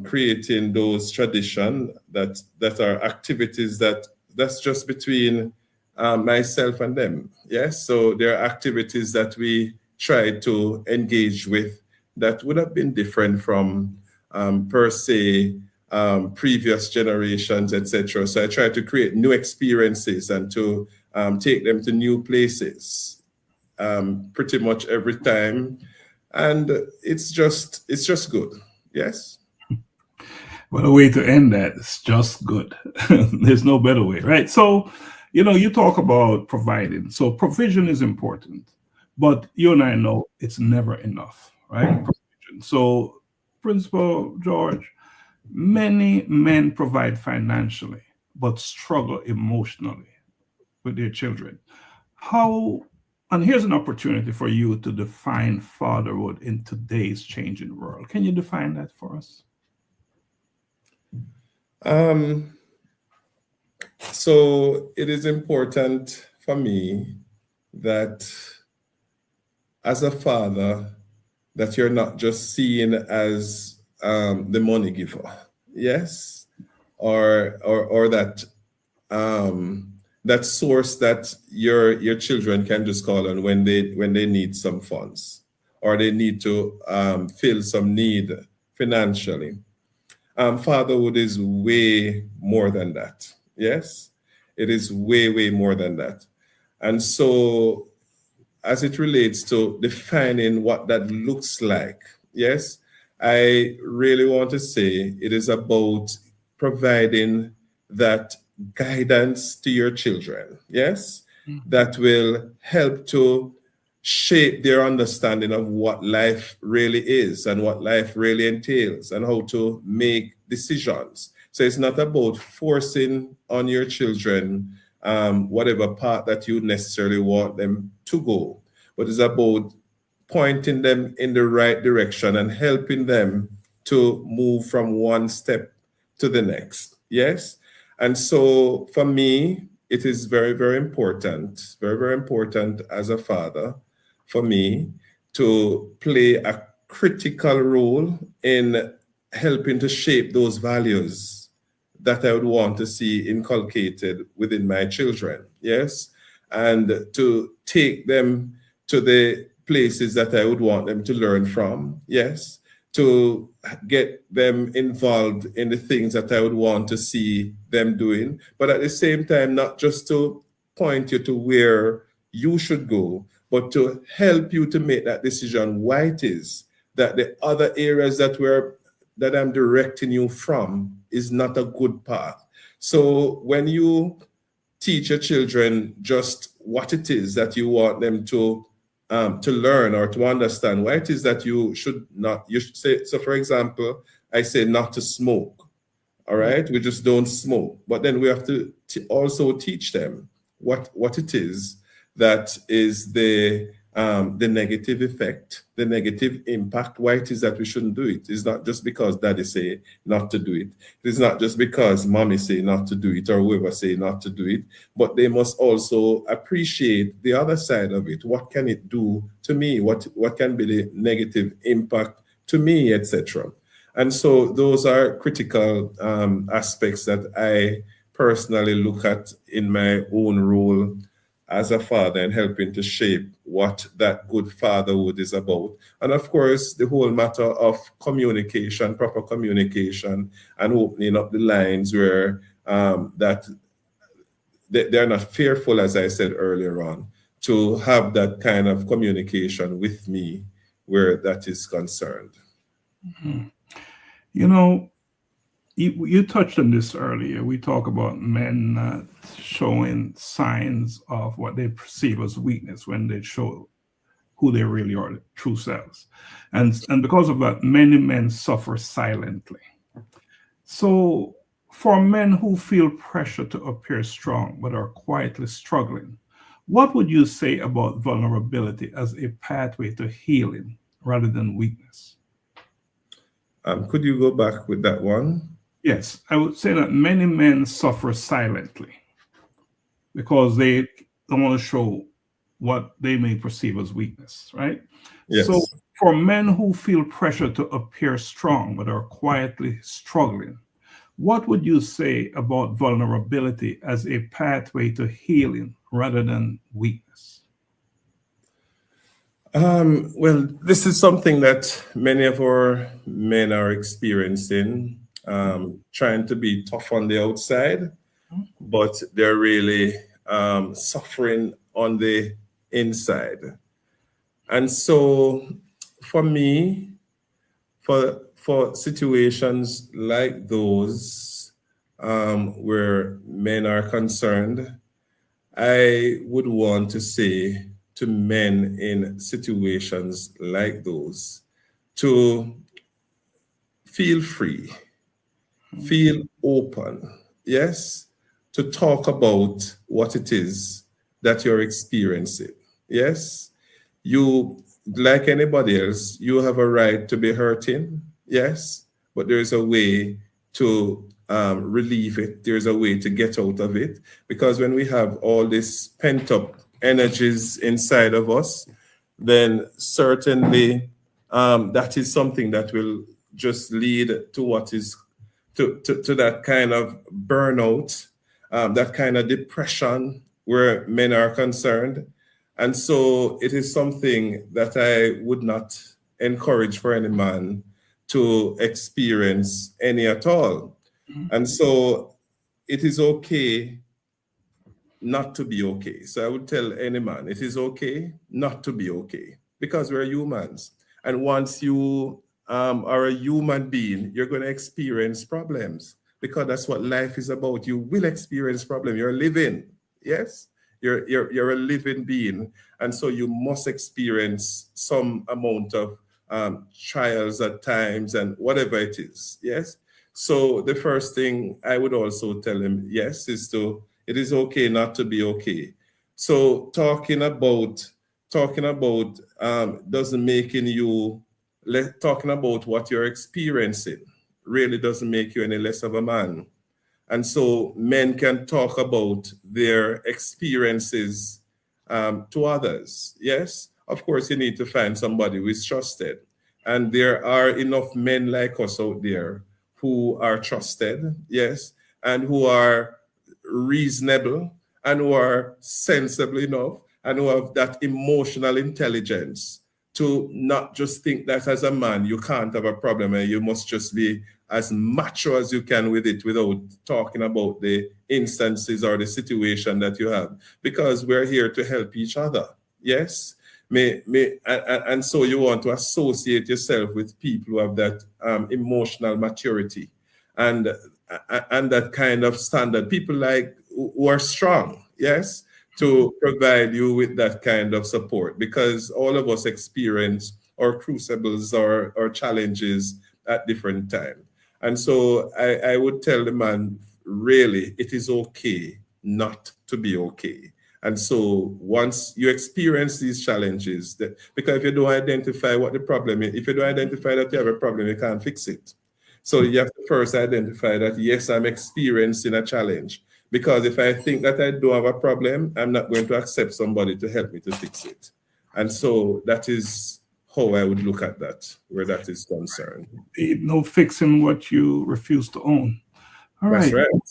creating those traditions that are activities that's just between myself and them. Yes, so there are activities that we try to engage with that would have been different from per se previous generations, etc. So I try to create new experiences and to take them to new places pretty much every time, and it's just good. Yes. What a way to end that. It's just good. There's no better way, right? So, you talk about providing. So provision is important, but you and I know it's never enough, right? Provision. So, Principal George, many men provide financially, but struggle emotionally with their children. How, and here's an opportunity for you to define fatherhood in today's changing world. Can you define that for us? So it is important for me that as a father, that you're not just seen as the money giver, yes, or that that source that your children can just call on when they need some funds or they need to fill some need financially. Fatherhood is way more than that. Yes, it is way more than that. And so, as it relates to defining what that looks like, yes, I really want to say it is about providing that guidance to your children, yes, that will help to shape their understanding of what life really is and what life really entails and how to make decisions. So it's not about forcing on your children whatever path that you necessarily want them to go, but it's about pointing them in the right direction and helping them to move from one step to the next. Yes. And so for me, it is very important, very important as a father for me to play a critical role in helping to shape those values that I would want to see inculcated within my children, yes, and to take them to the places that I would want them to learn from, yes, to get them involved in the things that I would want to see them doing, but at the same time, not just to point you to where you should go, but to help you to make that decision why it is that the other areas that I'm directing you from is not a good path. So when you teach your children just what it is that you want them to learn or to understand, why it is that you should say, so for example, I say not to smoke, all right? We just don't smoke. But then we have to also teach them what it is that is the negative effect, the negative impact, why it is that we shouldn't do it. It's not just because daddy say not to do it. It's not just because mommy say not to do it or whoever say not to do it, but they must also appreciate the other side of it. What can it do to me? What can be the negative impact to me, etc. And so those are critical aspects that I personally look at in my own role as a father and helping to shape what that good fatherhood is about. And of course, the whole matter of communication, proper communication, and opening up the lines where that they're not fearful, as I said earlier on, to have that kind of communication with me where that is concerned. Mm-hmm. You touched on this earlier. We talk about men not showing signs of what they perceive as weakness when they show who they really are, their true selves. And because of that, many men suffer silently. So for men who feel pressure to appear strong but are quietly struggling, what would you say about vulnerability as a pathway to healing rather than weakness? Could you go back with that one? Yes, I would say that many men suffer silently because they don't want to show what they may perceive as weakness, right? Yes. So for men who feel pressure to appear strong but are quietly struggling, what would you say about vulnerability as a pathway to healing rather than weakness? Well, this is something that many of our men are experiencing. trying to be tough on the outside, but they're really suffering on the inside. And so for me, for situations like those where men are concerned, I would want to say to men in situations like those to feel free, feel open, yes, to talk about what it is that you're experiencing. Yes, you, like anybody else, you have a right to be hurting, yes, but there's a way to relieve it. There's a way to get out of it. Because when we have all these pent up energies inside of us, then certainly that is something that will just lead to what is to that kind of burnout, that kind of depression where men are concerned. And so it is something that I would not encourage for any man to experience any at all. And so it is okay not to be okay. So I would tell any man, it is okay not to be okay because we're humans. And once you are a human being, you're going to experience problems because that's what life is about. You will experience problems. You're living, yes? You're a living being. And so you must experience some amount of trials at times and whatever it is, yes? So the first thing I would also tell him, yes, is to, it is okay not to be okay. So talking about doesn't make you, talking about what you're experiencing really doesn't make you any less of a man. And so men can talk about their experiences to others. Yes, of course, you need to find somebody who is trusted. And there are enough men like us out there who are trusted, yes, and who are reasonable and who are sensible enough and who have that emotional intelligence to not just think that as a man you can't have a problem and you must just be as macho as you can with it without talking about the instances or the situation that you have, because we're here to help each other. Yes, and so you want to associate yourself with people who have that emotional maturity and that kind of standard, people like who are strong, yes, to provide you with that kind of support, because all of us experience our crucibles or challenges at different times. And so I would tell the man, really, it is okay not to be okay. And so once you experience these challenges, because if you don't identify what the problem is, if you don't identify that you have a problem, you can't fix it. So you have to first identify that, yes, I'm experiencing a challenge. Because if I think that I don't have a problem, I'm not going to accept somebody to help me to fix it. And so that is how I would look at that, where that is concerned. No fixing what you refuse to own. All That's right. right.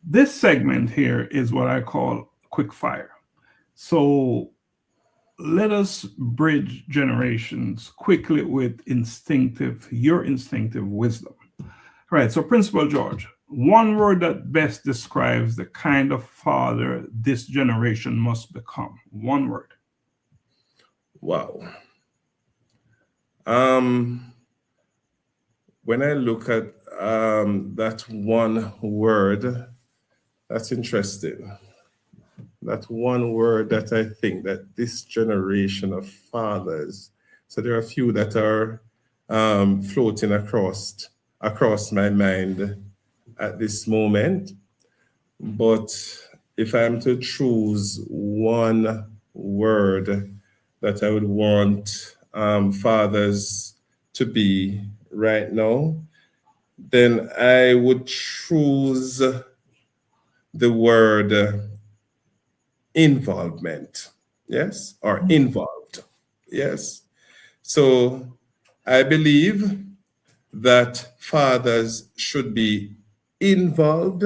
This segment here is what I call quick fire. So let us bridge generations quickly with your instinctive wisdom. All right. So Principal George, one word that best describes the kind of father this generation must become. One word. Wow. When I look at that one word, that's interesting. That one word that I think that this generation of fathers, so there are a few that are floating across my mind at this moment. But if I'm to choose one word that I would want fathers to be right now, then I would choose the word involvement. Yes, or involved. Yes. So I believe that fathers should be involved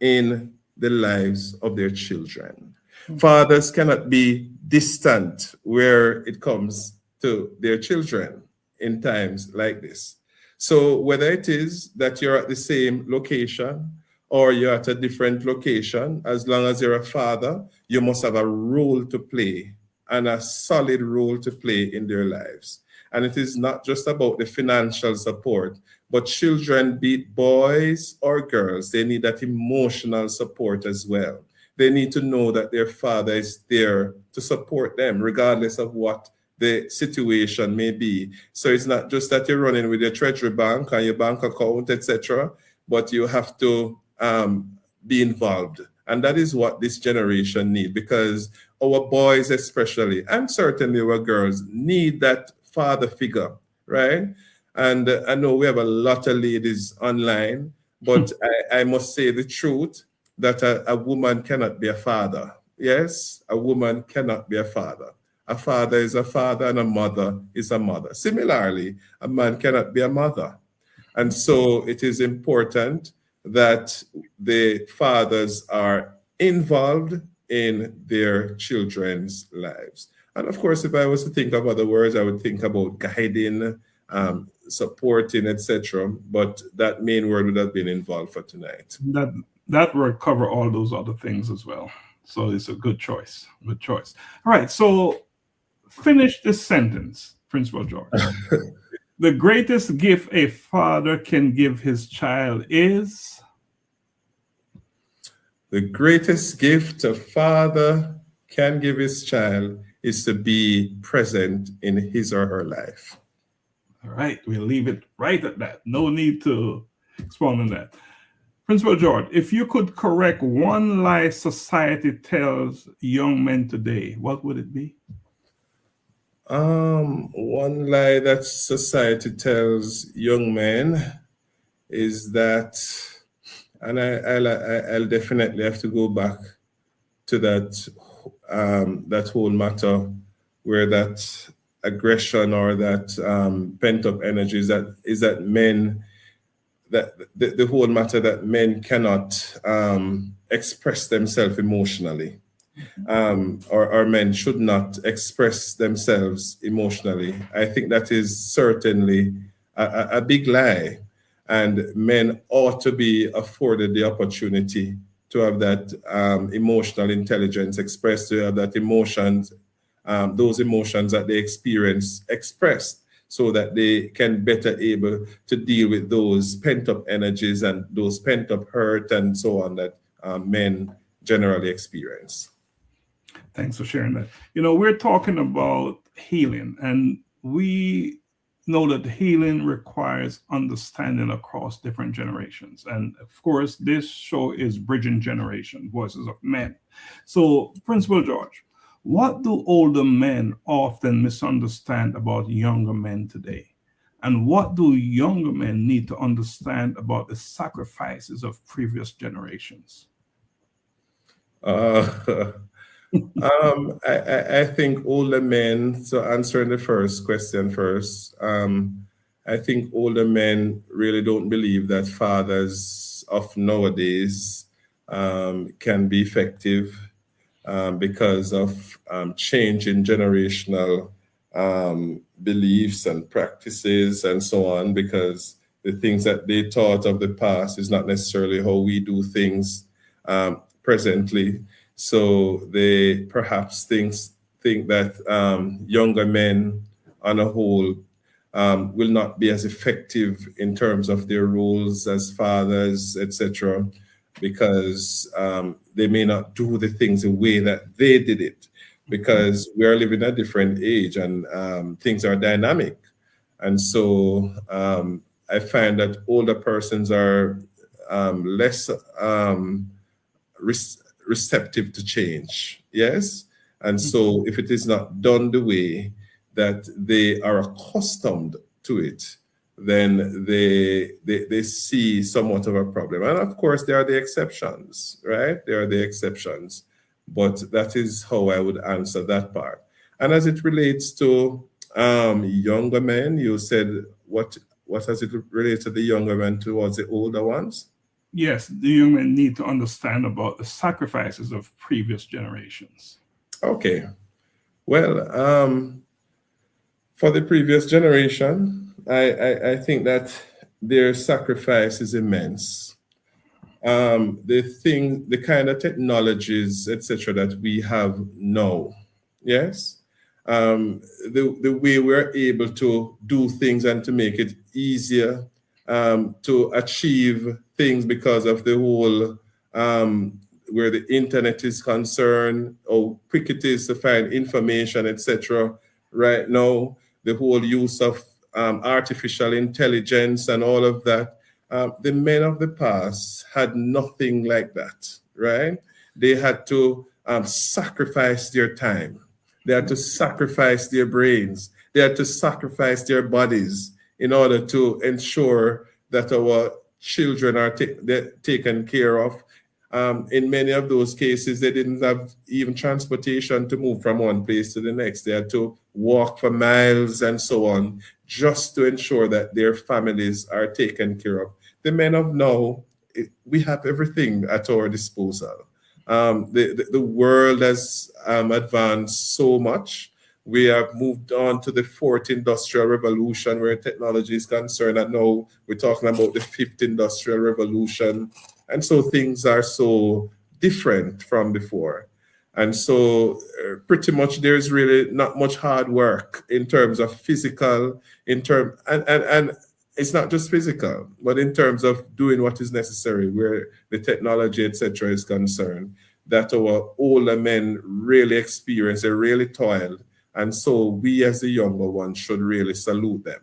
in the lives of their children. Fathers cannot be distant where it comes to their children in times like this. So whether it is that you're at the same location or you're at a different location, as long as you're a father, you must have a role to play, and a solid role to play in their lives. And it is not just about the financial support, but children, be it boys or girls, they need that emotional support as well. They need to know that their father is there to support them, regardless of what the situation may be. So it's not just that you're running with your treasury bank and your bank account, etc., but you have to be involved. And that is what this generation need, because our boys especially, and certainly our girls, need that father figure, right? And I know we have a lot of ladies online, but I must say the truth, that a woman cannot be a father. Yes, a woman cannot be a father. A father is a father and a mother is a mother. Similarly, a man cannot be a mother. And so it is important that the fathers are involved in their children's lives. And of course, if I was to think of other words, I would think about guiding, supporting, etc. But that main word would have been involved for tonight. That word cover all those other things as well. So it's a good choice. Good choice. All right. So finish this sentence, Principal George. The greatest gift a father can give his child is? The greatest gift a father can give his child is to be present in his or her life. All right. We'll leave it right at that. No need to expound on that. Principal George, if you could correct one lie society tells young men today, what would it be? One lie that society tells young men is that, and I'll definitely have to go back to that whole matter where that aggression or that pent-up energy is that men, that the whole matter that men cannot express themselves emotionally, or men should not express themselves emotionally. I think that is certainly a big lie, and men ought to be afforded the opportunity to have that emotional intelligence expressed, to have that emotions, those emotions that they experience expressed, so that they can better able to deal with those pent-up energies and those pent-up hurt and so on that men generally experience. Thanks for sharing that. We're talking about healing, and we know that healing requires understanding across different generations. And of course, this show is Bridging Generation, Voices of Men. So, Principal George, what do older men often misunderstand about younger men today? And what do younger men need to understand about the sacrifices of previous generations? I think older men, so answering the first question first, I think older men really don't believe that fathers of nowadays can be effective because of change in generational beliefs and practices and so on, because the things that they taught of the past is not necessarily how we do things presently. So they perhaps think that younger men on a whole will not be as effective in terms of their roles as fathers, etc., because they may not do the things the way that they did it, because we are living a different age and things are dynamic. And so I find that older persons are less receptive to change. Yes. And so if it is not done the way that they are accustomed to it, then they see somewhat of a problem. And of course, there are the exceptions, right? There are the exceptions. But that is how I would answer that part. And as it relates to younger men, you said, what has it related to the younger men towards the older ones? Yes, the young men need to understand about the sacrifices of previous generations. Okay. Well, for the previous generation, I think that their sacrifice is immense. The kind of technologies, etc., that we have now, yes, the way we're able to do things and to make it easier to achieve things because of the whole where the internet is concerned, how quick it is to find information, etc. Right now, the whole use of artificial intelligence and all of that. The men of the past had nothing like that, right? They had to sacrifice their time. They had to sacrifice their brains. They had to sacrifice their bodies in order to ensure that our children are taken care of. In many of those cases, they didn't have even transportation to move from one place to the next. They had to walk for miles and so on, just to ensure that their families are taken care of. The men of now, we have everything at our disposal. The world has advanced so much. We have moved on to the fourth industrial revolution where technology is concerned, and now we're talking about the fifth industrial revolution. And so things are so different from before. And so pretty much there's really not much hard work in terms of physical, and it's not just physical, but in terms of doing what is necessary where the technology, etc., is concerned, that our older men really experience, they really toiled. And so we as the younger ones should really salute them.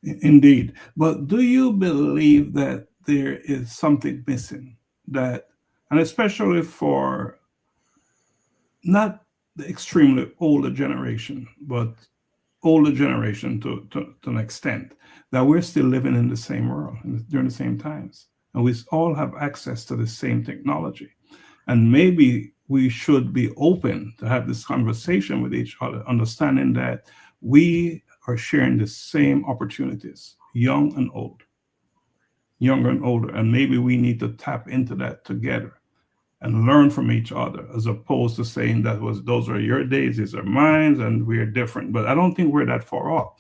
Indeed. But do you believe that there is something missing, that, and especially for not the extremely older generation, but older generation to an extent, that we're still living in the same world during the same times, and we all have access to the same technology, and maybe we should be open to have this conversation with each other, understanding that we are sharing the same opportunities, young and old, younger and older, and maybe we need to tap into that together and learn from each other, as opposed to saying those are your days, these are mine, and we're different. But I don't think we're that far off.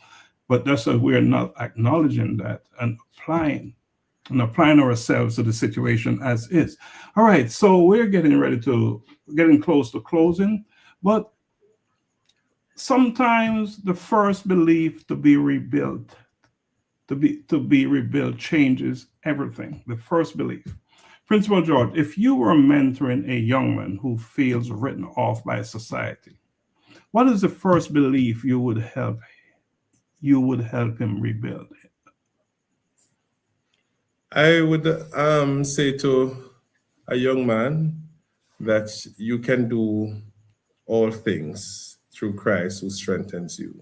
But that's why we're not acknowledging that and applying ourselves to the situation as is. All right, so we're getting close to closing, but sometimes the first belief to be rebuilt changes everything. The first belief. Principal George, if you were mentoring a young man who feels written off by society, what is the first belief you would help him rebuild? I would say to a young man that you can do all things through Christ who strengthens you.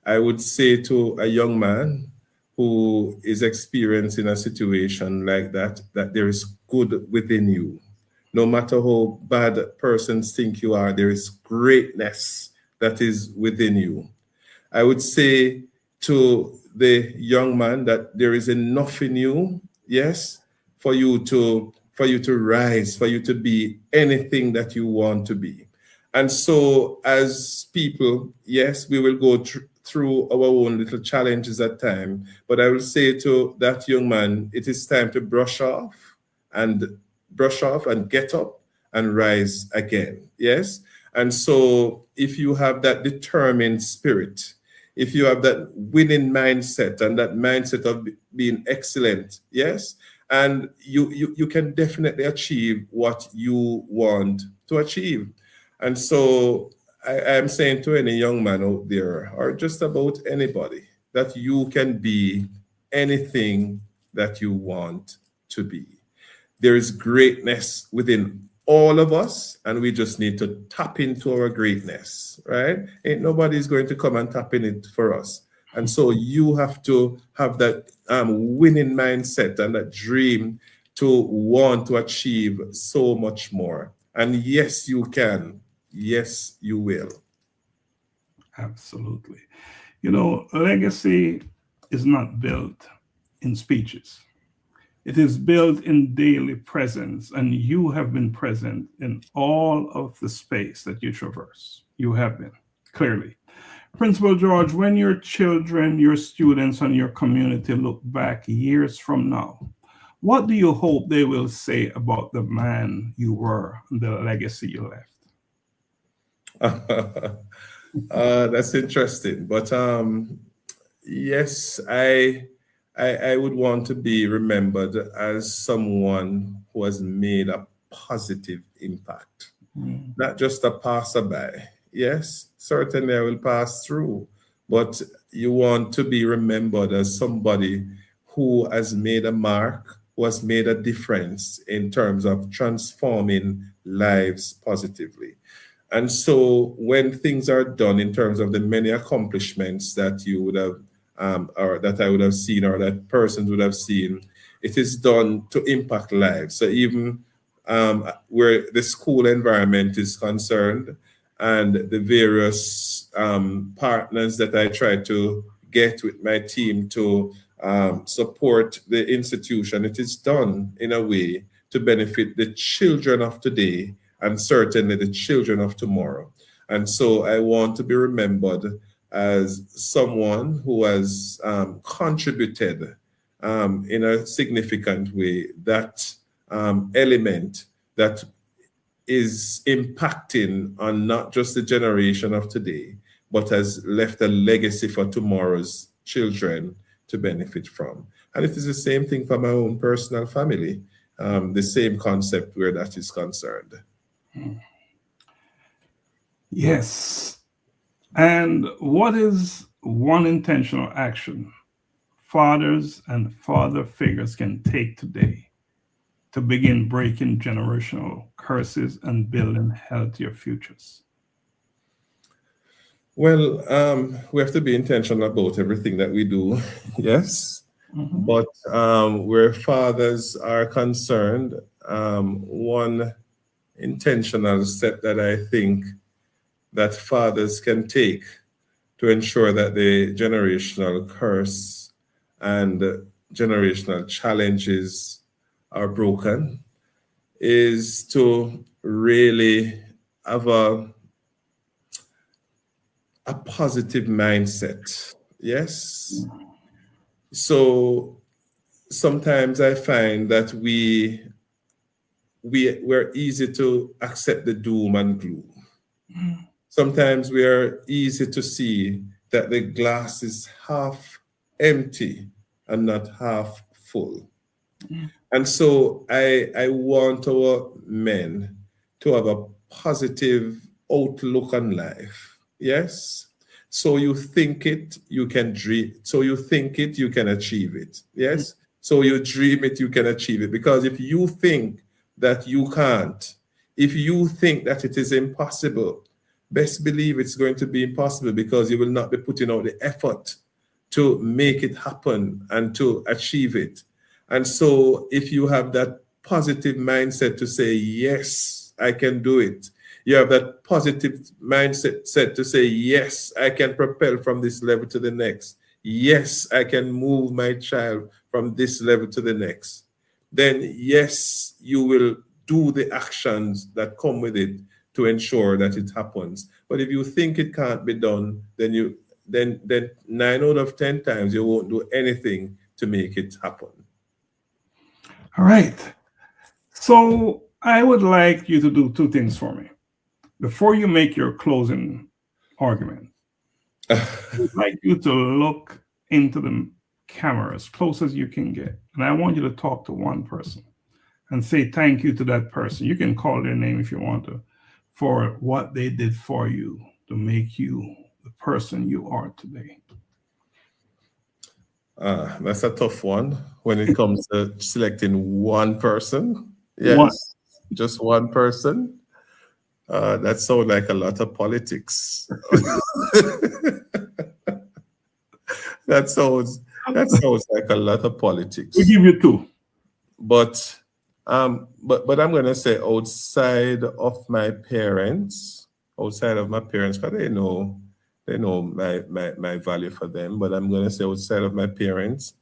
I would say to a young man who is experiencing a situation like that there is good within you. No matter how bad persons think you are, there is greatness that is within you. I would say to the young man that there is enough in you, yes, for you to rise, for you to be anything that you want to be. And so as people, yes, we will go through our own little challenges at times, but I will say to that young man, it is time to brush off and get up and rise again. Yes. And so if you have that determined spirit, if you have that winning mindset and that mindset of being excellent, yes, and you can definitely achieve what you want to achieve. And so I am saying to any young man out there, or just about anybody, that you can be anything that you want to be. There is greatness within all of us, and we just need to tap into our greatness, right? Ain't nobody's going to come and tap in it for us. And so you have to have that winning mindset and that dream to want to achieve so much more. And yes, you can. Yes, you will. Absolutely. You know, legacy is not built in speeches. It is built in daily presence, and you have been present in all of the space that you traverse. You have been, clearly. Principal George, when your children, your students, and your community look back years from now, what do you hope they will say about the man you were and the legacy you left? That's interesting. But yes, I would want to be remembered as someone who has made a positive impact, not just a passerby. Yes, certainly I will pass through, but you want to be remembered as somebody who has made a mark, who has made a difference in terms of transforming lives positively. And so when things are done in terms of the many accomplishments that you would have, or that I would have seen, or that persons would have seen, it is done to impact lives. So even where the school environment is concerned and the various partners that I try to get with my team to support the institution, it is done in a way to benefit the children of today and certainly the children of tomorrow. And so I want to be remembered as someone who has contributed in a significant way that element that is impacting on not just the generation of today, but has left a legacy for tomorrow's children to benefit from. And it is the same thing for my own personal family, the same concept where that is concerned. Yes. And what is one intentional action fathers and father figures can take today to begin breaking generational curses and building healthier futures? Well, we have to be intentional about everything that we do, yes. But where fathers are concerned, one intentional step that I think that fathers can take to ensure that the generational curse and generational challenges are broken is to really have a positive mindset. Yes. So sometimes I find that we're easy to accept the doom and gloom. Sometimes we are easy to see that the glass is half empty and not half full. And so I want our men to have a positive outlook on life. Yes. So you think it, you can dream. So you think it, you can achieve it. Yes. So you dream it, you can achieve it. Because if you think that you can't, if you think that it is impossible, best believe it's going to be impossible because you will not be putting out the effort to make it happen and to achieve it. And so if you have that positive mindset to say, yes, I can do it. You have that positive mindset to say, yes, I can propel from this level to the next. Yes, I can move my child from this level to the next. Then yes, you will do the actions that come with it to ensure that it happens. But if you think it can't be done, then 9 out of 10 times you won't do anything to make it happen. All right. So I would like you to do two things for me. Before you make your closing argument, I'd like you to look into the camera as close as you can get. And I want you to talk to one person and say thank you to that person. You can call their name if you want to, for what they did for you to make you the person you are today. That's a tough one when it comes to selecting one person. Yes, One. just one person. That sounds like a lot of politics. That sounds like a lot of politics. We give you two. But I'm gonna say outside of my parents, because they know my value for them. But I'm gonna say outside of my parents,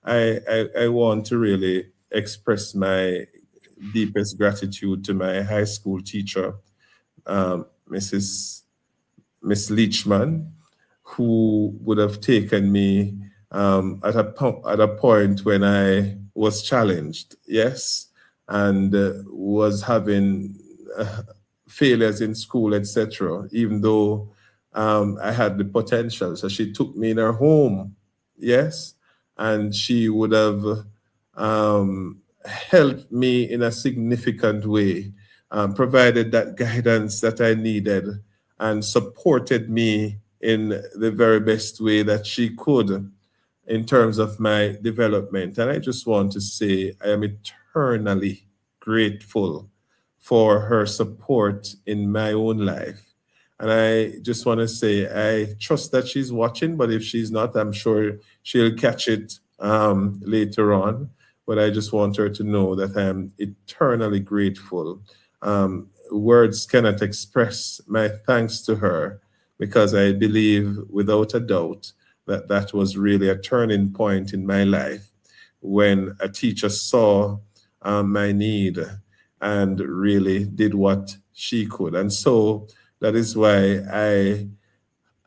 I want to really express my deepest gratitude to my high school teacher, Miss Leachman, who would have taken me at a point when I was challenged, yes, and was having failures in school, etc. Even though I had the potential, so she took me in her home, yes, and she would have helped me in a significant way, provided that guidance that I needed, and supported me in the very best way that she could in terms of my development. And I just want to say I am eternally grateful for her support in my own life. And I just want to say I trust that she's watching, but if she's not, I'm sure she'll catch it later on. But I just want her to know that I am eternally grateful. Words cannot express my thanks to her, because I believe without a doubt that that was really a turning point in my life when a teacher saw my need and really did what she could. And so that is why I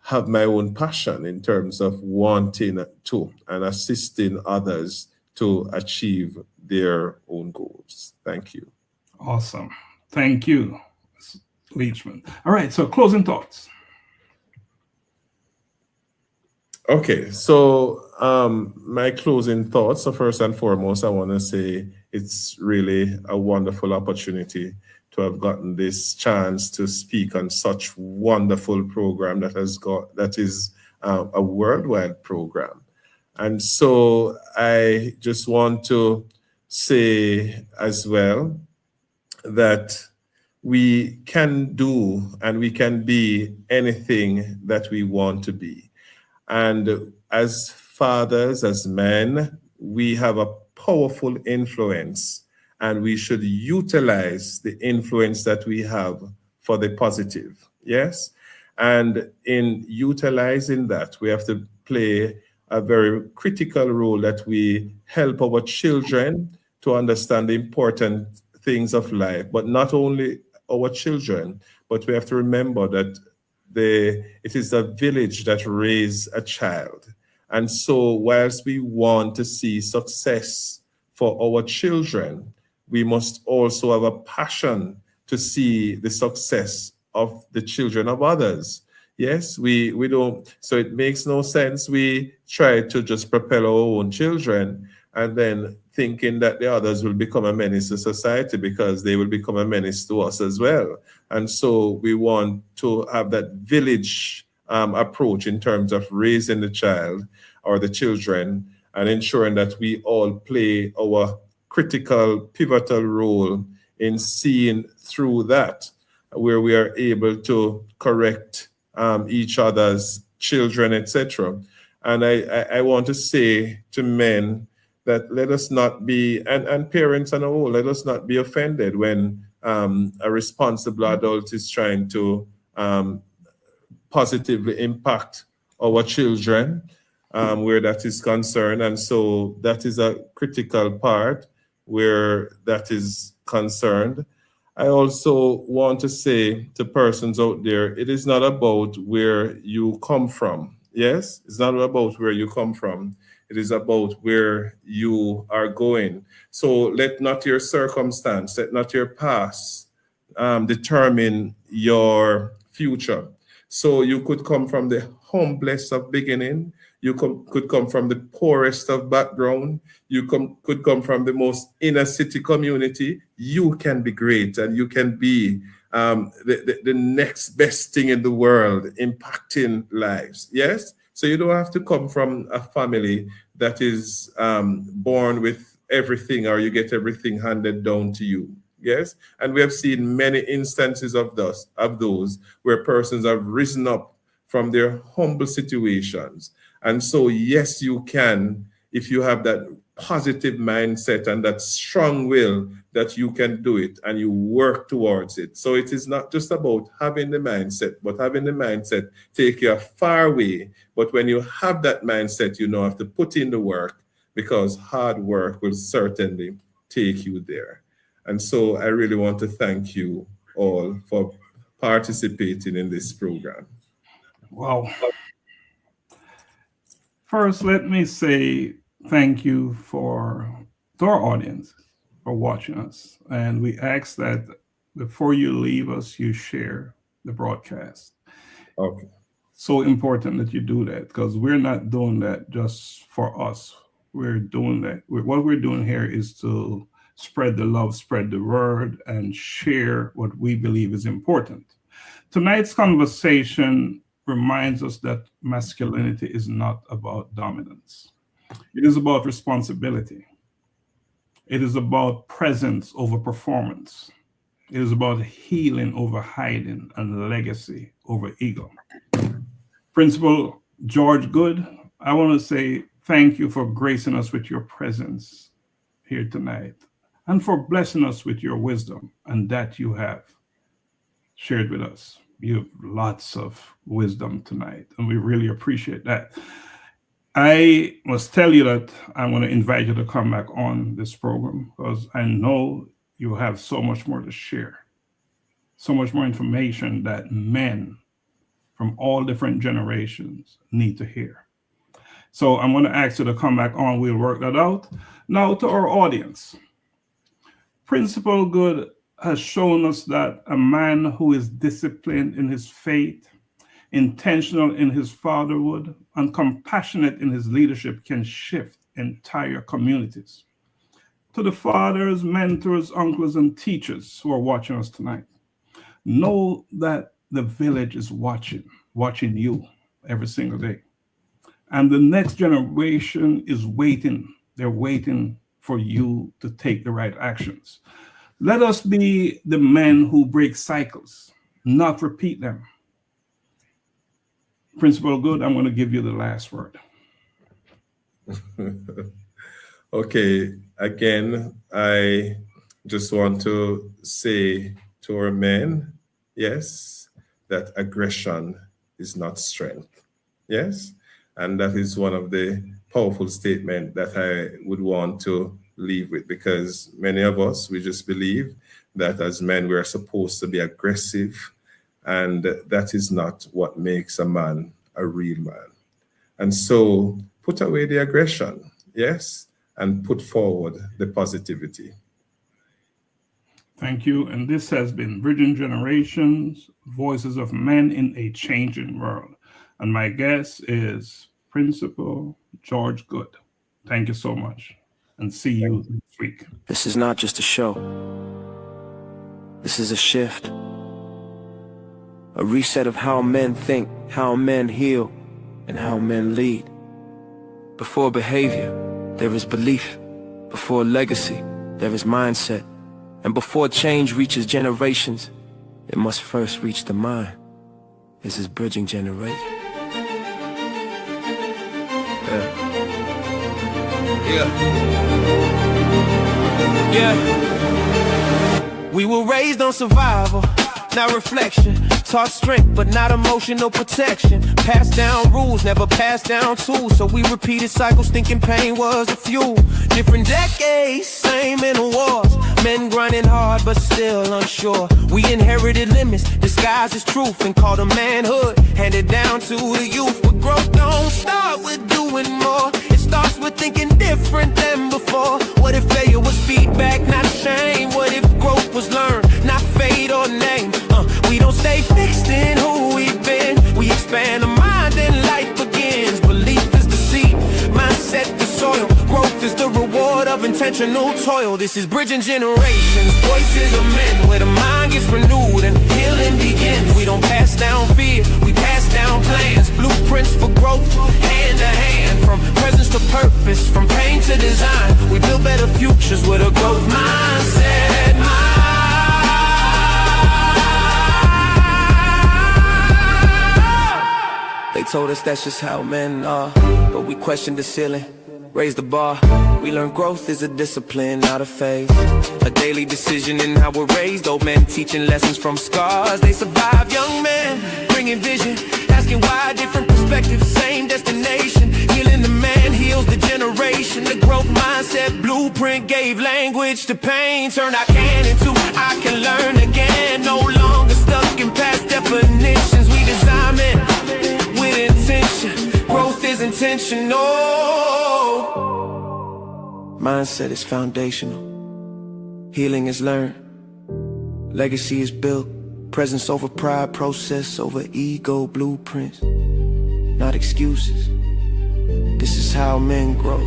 have my own passion in terms of wanting to and assisting others to achieve their own goals. Thank you. Awesome. Thank you, Leachman. All right, so closing thoughts. Okay, so my closing thoughts. So first and foremost, I want to say it's really a wonderful opportunity to have gotten this chance to speak on such wonderful program that is a worldwide program. And so I just want to say as well that we can do and we can be anything that we want to be. And as fathers, as men, we have a powerful influence, and we should utilize the influence that we have for the positive. Yes. And in utilizing that, we have to play a very critical role that we help our children to understand the important things of life, but not only our children, but we have to remember that it is a village that raises a child. And so whilst we want to see success for our children, we must also have a passion to see the success of the children of others. Yes, we don't, so it makes no sense we try to just propel our own children and then thinking that the others will become a menace to society, because they will become a menace to us as well. And so we want to have that village approach in terms of raising the child or the children and ensuring that we all play our critical, pivotal role in seeing through that, where we are able to correct each other's children, etc. And I want to say to men that let us not be, and parents and all, let us not be offended when a responsible adult is trying to positively impact our children where that is concerned. And so that is a critical part where that is concerned. I also want to say to persons out there, it is not about where you come from. Yes, it's not about where you come from. It is about where you are going. So let not your circumstance, let not your past determine your future. So you could come from the humblest of beginning. You could come from the poorest of background. You could come from the most inner city community. You can be great, and you can be the next best thing in the world, impacting lives. Yes? So you don't have to come from a family that is born with everything, or you get everything handed down to you. Yes, and we have seen many instances of those where persons have risen up from their humble situations. And so, yes, you can, if you have that positive mindset and that strong will, that you can do it and you work towards it. So it is not just about having the mindset, but having the mindset take you a far way. But when you have that mindset, you know, have to put in the work, because hard work will certainly take you there. And so I really want to thank you all for participating in this program. Wow. First, let me say thank you to our audience for watching us. And we ask that before you leave us, you share the broadcast. Okay. So important that you do that, because we're not doing that just for us. We're doing that. What we're doing here is to spread the love, spread the word, and share what we believe is important. Tonight's conversation reminds us that masculinity is not about dominance. It is about responsibility. It is about presence over performance. It is about healing over hiding and legacy over ego. Principal George Goode, I want to say thank you for gracing us with your presence here tonight and for blessing us with your wisdom and that you have shared with us. You have lots of wisdom tonight, and we really appreciate that. I must tell you that I'm going to invite you to come back on this program because I know you have so much more to share, so much more information that men from all different generations need to hear. So I'm going to ask you to come back on. We'll work that out. Now to our audience. Principal Goode has shown us that a man who is disciplined in his faith, intentional in his fatherhood, and compassionate in his leadership can shift entire communities. To the fathers, mentors, uncles, and teachers who are watching us tonight, know that the village is watching you every single day. And the next generation is waiting. They're waiting for you to take the right actions. Let us be the men who break cycles, not repeat them. Principal Goode, I'm going to give you the last word. Okay, again, I just want to say to our men, yes, that aggression is not strength. Yes, and that is one of the powerful statements that I would want to leave with, because many of us, we just believe that as men, we are supposed to be aggressive, and that is not what makes a man a real man. And so put away the aggression, yes, and put forward the positivity. Thank you. And this has been Bridging Generations, Voices of Men in a Changing World. And my guest is Principal George Goode. Thank you so much. And see you next week. This is not just a show. This is a shift. A reset of how men think, how men heal, and how men lead. Before behavior, there is belief. Before legacy, there is mindset. And before change reaches generations, it must first reach the mind. This is Bridging Generations. Yeah. We were raised on survival, not reflection. Taught strength, but not emotional protection. Passed down rules, never passed down tools. So we repeated cycles, thinking pain was the fuel. Different decades, same mental wars. Men grinding hard, but still unsure. We inherited limits, disguised as truth, and called them manhood. Handed down to the youth. But growth don't start with doing more. It starts with thinking different than before. What if failure was feedback, not shame? What if growth was learned, not fate or name? We don't stay fixed in who we've been. We expand the mind and life begins. Belief is the seed, mindset the soil. Growth is the reward of intentional toil. This is Bridging Generations, Voices of Men, where the mind gets renewed and healing begins. We don't pass down fear, we pass down plans. Blueprints for growth, hand to hand. From presence to purpose, from pain to design. We build better futures with a growth mindset. They told us that's just how men are, but we questioned the ceiling, raised the bar. We learned growth is a discipline, not a phase. A daily decision in how we're raised. Old men teaching lessons from scars. They survive, young men bringing vision, asking why different perspectives, same destination. Healing the man heals the generation. The growth mindset blueprint gave language to pain. Turn I can into I can learn again. No longer stuck in past definitions. We design men with intention. Growth is intentional. Mindset is foundational. Healing is learned. Legacy is built. Presence over pride, process over ego, blueprints, not excuses. This is how men grow.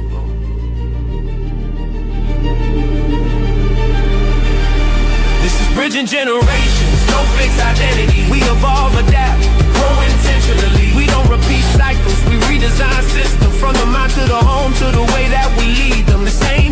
This is bridging generations, no fixed identity. We evolve, adapt, grow intentionally. We don't repeat cycles, we redesign systems. From the mind to the home to the way that we lead them. The same